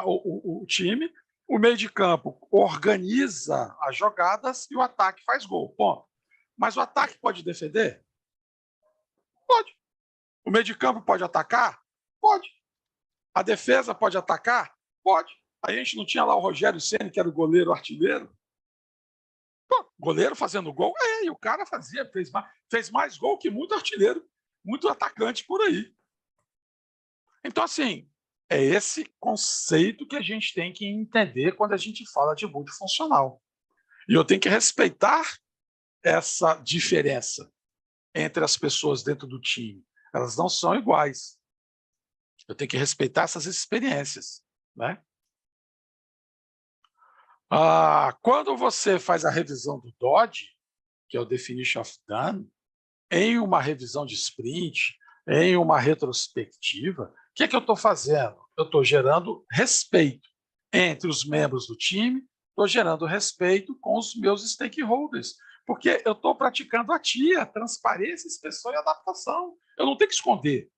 O time. O meio de campo organiza as jogadas e o ataque faz gol. Ponto. Mas o ataque pode defender? Pode. O meio de campo pode atacar? Pode. A defesa pode atacar? Pode. A gente não tinha lá o Rogério Ceni, que era o goleiro artilheiro? Pô, goleiro fazendo gol? E o cara fez mais gol que muito artilheiro, muito atacante por aí. Então, assim, é esse conceito que a gente tem que entender quando a gente fala de multifuncional. E eu tenho que respeitar essa diferença entre as pessoas dentro do time. Elas não são iguais. Eu tenho que respeitar essas experiências, né? Quando você faz a revisão do DOD, que é o Definition of Done, em uma revisão de sprint, em uma retrospectiva, o que eu estou fazendo? Eu estou gerando respeito entre os membros do time, estou gerando respeito com os meus stakeholders, porque eu estou praticando a TIA, transparência, inspeção e adaptação. Eu não tenho que esconder.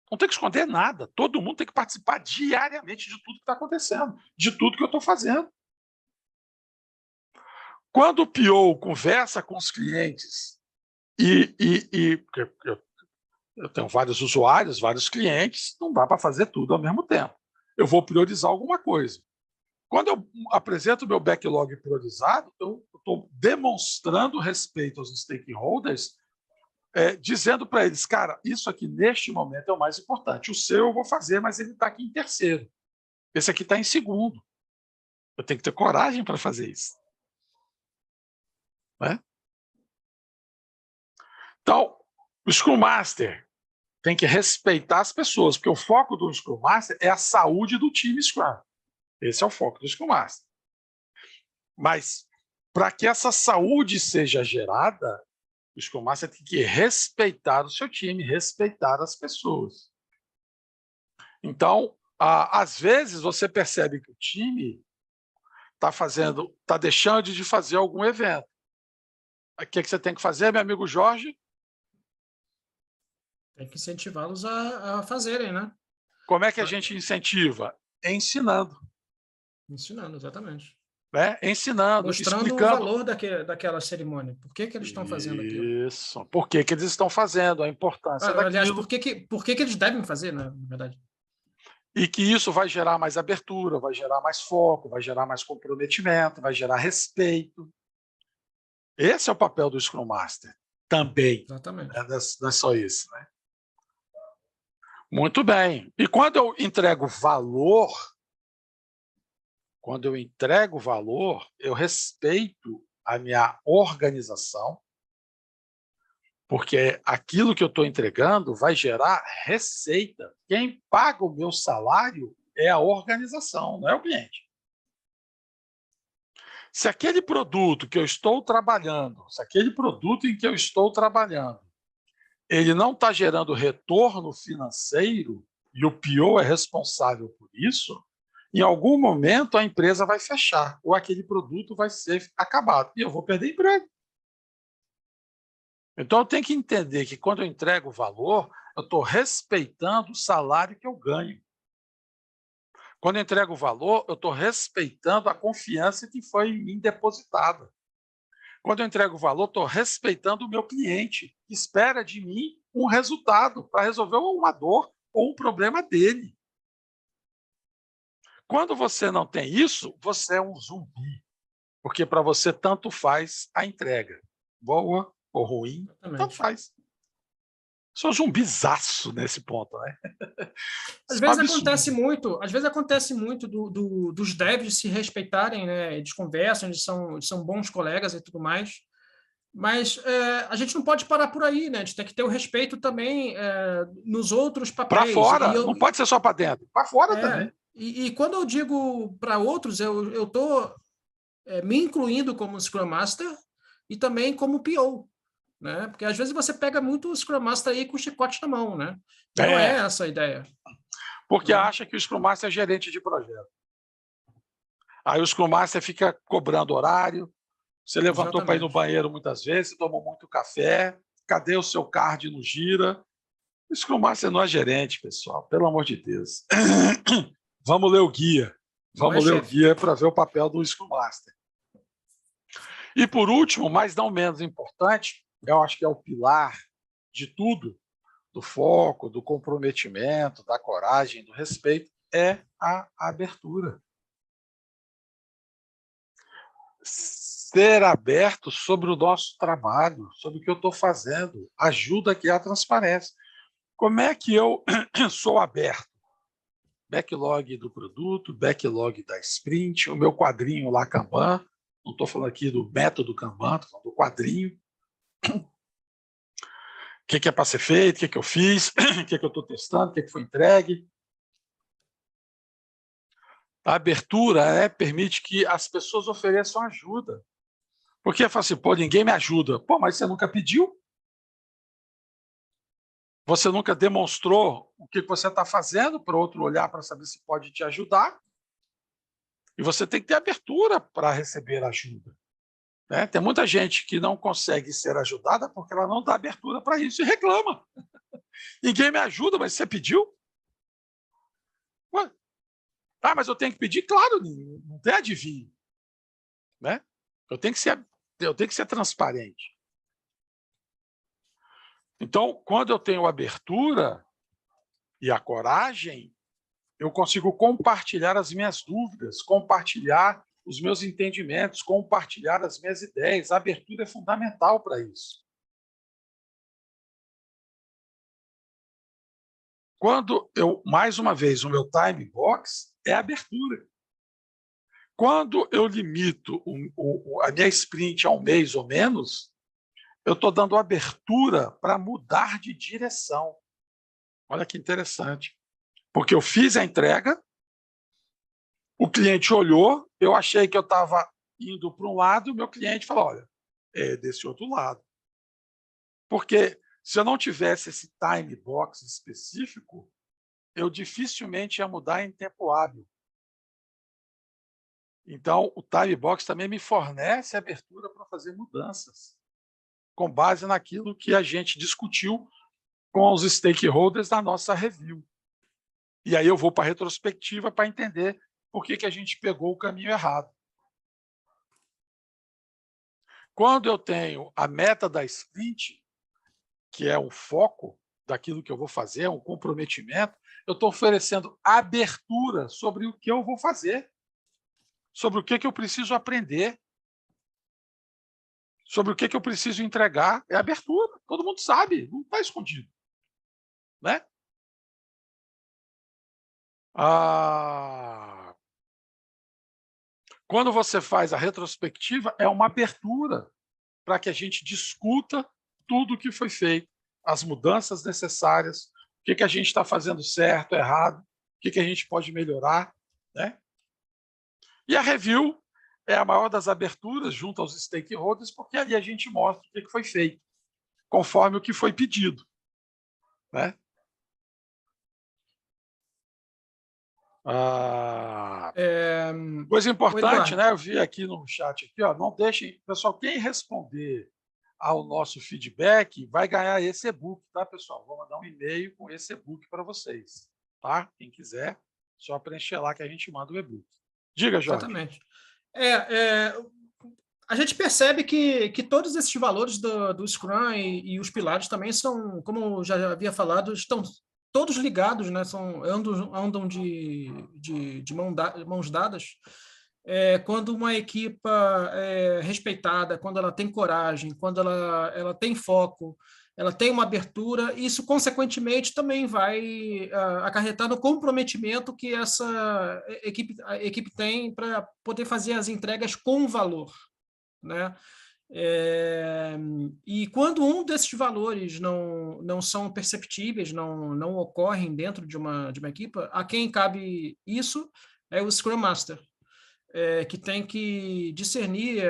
Não tenho que esconder nada. Todo mundo tem que participar diariamente de tudo que está acontecendo, de tudo que eu estou fazendo. Quando o PO conversa com os clientes eu tenho vários usuários, vários clientes, não dá para fazer tudo ao mesmo tempo. Eu vou priorizar alguma coisa. Quando eu apresento o meu backlog priorizado, eu estou demonstrando respeito aos stakeholders, dizendo para eles, cara, isso aqui neste momento é o mais importante. O seu eu vou fazer, mas ele está aqui em terceiro. Esse aqui está em segundo. Eu tenho que ter coragem para fazer isso. Né? Então, o Scrum Master tem que respeitar as pessoas, porque o foco do Scrum Master é a saúde do time Scrum. Esse é o foco do Scrum Master. Mas, para que essa saúde seja gerada, o Scrum Master tem que respeitar o seu time, respeitar as pessoas. Então, às vezes, você percebe que o time está deixando de fazer algum evento. O que você tem que fazer, meu amigo Jorge? Tem que incentivá-los a fazerem, né? Como é que a gente incentiva? Ensinando. Ensinando, exatamente. Né? Ensinando, mostrando explicando o valor daquela cerimônia. Por que eles estão fazendo aquilo? Isso. Por que eles estão fazendo, a importância daquilo. Aliás, por que eles devem fazer, né, na verdade? E que isso vai gerar mais abertura, vai gerar mais foco, vai gerar mais comprometimento, vai gerar respeito. Esse é o papel do Scrum Master também. Exatamente. Né? Não é só isso, né? Muito bem. E quando eu entrego valor, eu respeito a minha organização, porque aquilo que eu estou entregando vai gerar receita. Quem paga o meu salário é a organização, não é o cliente. Se aquele produto que eu estou trabalhando, ele não está gerando retorno financeiro e o PO é responsável por isso, em algum momento a empresa vai fechar ou aquele produto vai ser acabado e eu vou perder emprego. Então eu tenho que entender que quando eu entrego valor, eu estou respeitando o salário que eu ganho. Quando eu entrego valor, eu estou respeitando a confiança que foi em mim depositada. Quando eu entrego valor, estou respeitando o meu cliente, que espera de mim um resultado para resolver uma dor ou um problema dele. Quando você não tem isso, você é um zumbi, porque para você tanto faz a entrega, boa ou ruim, tanto faz. Sou zumbizaço nesse ponto, né? Às vezes acontece muito dos devs se respeitarem, né? Eles conversam, eles são bons colegas e tudo mais. Mas a gente não pode parar por aí, né? A gente tem que ter o respeito também nos outros Para papéis. fora, não pode ser só para dentro, para fora também. E quando eu digo para outros, eu estou me incluindo como Scrum Master e também como PO, né? Porque às vezes você pega muito o Scrum Master aí com o chicote na mão, né? Não é essa a ideia. Porque acha que o Scrum Master é gerente de projeto. Aí o Scrum Master fica cobrando horário, você levantou para ir no banheiro muitas vezes, tomou muito café, cadê o seu card no gira? O Scrum Master não é gerente, pessoal, pelo amor de Deus. Vamos ler o guia. Vamos ler o guia para ver o papel do Scrum Master. E por último, mas não menos importante, eu acho que é o pilar de tudo, do foco, do comprometimento, da coragem, do respeito, é a abertura. Ser aberto sobre o nosso trabalho, sobre o que eu estou fazendo, ajuda a criar transparência. Como é que eu sou aberto? Backlog do produto, backlog da sprint, o meu quadrinho lá Kanban, não estou falando aqui do método Kanban, estou falando do quadrinho. O que é para ser feito, o que eu fiz, o que eu estou testando, o que foi entregue. A abertura permite que as pessoas ofereçam ajuda. Porque fala assim, pô, ninguém me ajuda. Pô, mas você nunca pediu? Você nunca demonstrou o que você está fazendo para o outro olhar para saber se pode te ajudar? E você tem que ter abertura para receber ajuda. Né? Tem muita gente que não consegue ser ajudada porque ela não dá abertura para isso e reclama. Ninguém me ajuda, mas você pediu? Ué? Ah, mas eu tenho que pedir? Claro, não tem adivinho. Né? Eu tenho que ser transparente. Então, quando eu tenho abertura e a coragem, eu consigo compartilhar as minhas dúvidas, compartilhar os meus entendimentos, compartilhar as minhas ideias. A abertura é fundamental para isso. Quando mais uma vez, o meu time box é a abertura. Quando eu limito a minha sprint a um mês ou menos, eu estou dando abertura para mudar de direção. Olha que interessante. Porque eu fiz a entrega, o cliente olhou, eu achei que eu estava indo para um lado, o meu cliente falou, olha, é desse outro lado. Porque se eu não tivesse esse time box específico, eu dificilmente ia mudar em tempo hábil. Então, o time box também me fornece abertura para fazer mudanças, com base naquilo que a gente discutiu com os stakeholders da nossa review. E aí eu vou para a retrospectiva para entender por que a gente pegou o caminho errado. Quando eu tenho a meta da sprint, que é o foco daquilo que eu vou fazer, um comprometimento, eu estou oferecendo abertura sobre o que eu vou fazer, sobre o que eu preciso aprender, sobre o que eu preciso entregar. É abertura, todo mundo sabe, não está escondido. Né? Quando você faz a retrospectiva, é uma abertura para que a gente discuta tudo o que foi feito, as mudanças necessárias, o que a gente está fazendo certo, errado, o que a gente pode melhorar. Né? E a review é a maior das aberturas junto aos stakeholders, porque ali a gente mostra o que foi feito, conforme o que foi pedido. Né? Coisa importante, né? Eu vi aqui no chat, aqui, ó, não deixem, pessoal, quem responder ao nosso feedback vai ganhar esse e-book, tá, pessoal? Vou mandar um e-mail com esse e-book para vocês, tá? Quem quiser, só preencher lá que a gente manda o e-book. Diga, Jorge. Exatamente. A gente percebe que todos esses valores do Scrum e os pilares também são, como eu já havia falado, estão todos ligados, né? Andam de mãos dadas. Quando uma equipa é respeitada, quando ela tem coragem, quando ela tem foco, ela tem uma abertura, e isso, consequentemente, também vai acarretar no comprometimento que essa a equipe tem para poder fazer as entregas com valor, né? E quando um desses valores não são perceptíveis, não ocorrem dentro de uma equipe, a quem cabe isso é o Scrum Master, que tem que discernir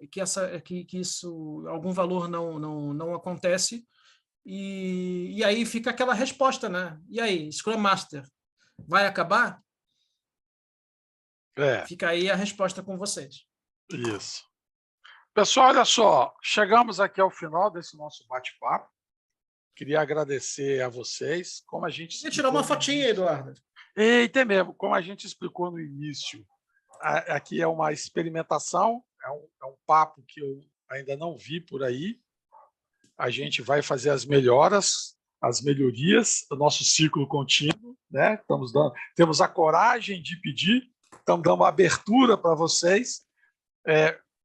que isso, algum valor não acontece, e aí fica aquela resposta, né? E aí, Scrum Master, vai acabar? Fica aí a resposta com vocês. Isso. Pessoal, olha só, chegamos aqui ao final desse nosso bate-papo. Queria agradecer a vocês, como a gente Queria tirar uma fotinha, Eduardo. Eita, mesmo, como a gente explicou no início, aqui é uma experimentação, é um papo que eu ainda não vi por aí. A gente vai fazer as melhoras, as melhorias do nosso ciclo contínuo, né? Temos a coragem de pedir, estamos dando uma abertura para vocês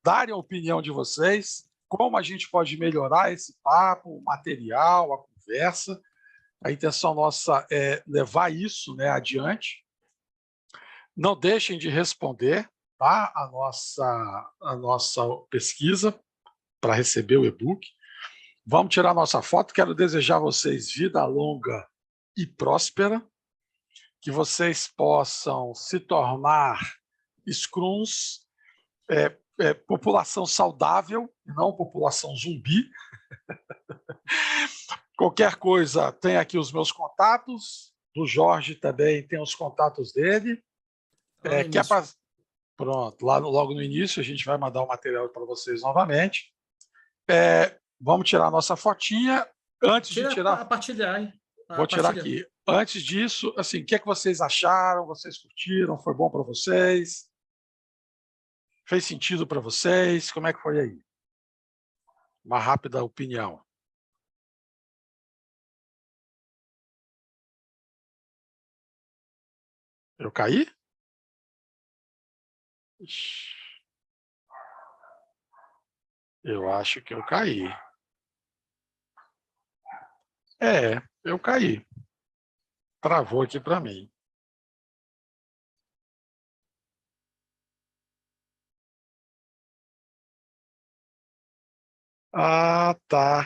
darem a opinião de vocês, como a gente pode melhorar esse papo, o material, a conversa. A intenção nossa é levar isso, né, adiante. Não deixem de responder, tá, a nossa pesquisa para receber o e-book. Vamos tirar nossa foto. Quero desejar a vocês vida longa e próspera, que vocês possam se tornar Scrums, população saudável, não população zumbi. Qualquer coisa, tem aqui os meus contatos, do Jorge também tem os contatos dele. Pronto, lá logo no início a gente vai mandar o material para vocês novamente. Vamos tirar a nossa fotinha. Antes de tirar. Partilhar, hein? Vou tirar aqui. Antes disso, assim, o que é que vocês acharam? Vocês curtiram? Foi bom para vocês? Fez sentido para vocês? Como é que foi aí? Uma rápida opinião. Eu caí? Eu acho que eu caí. Eu caí. Travou aqui para mim. Ah, tá.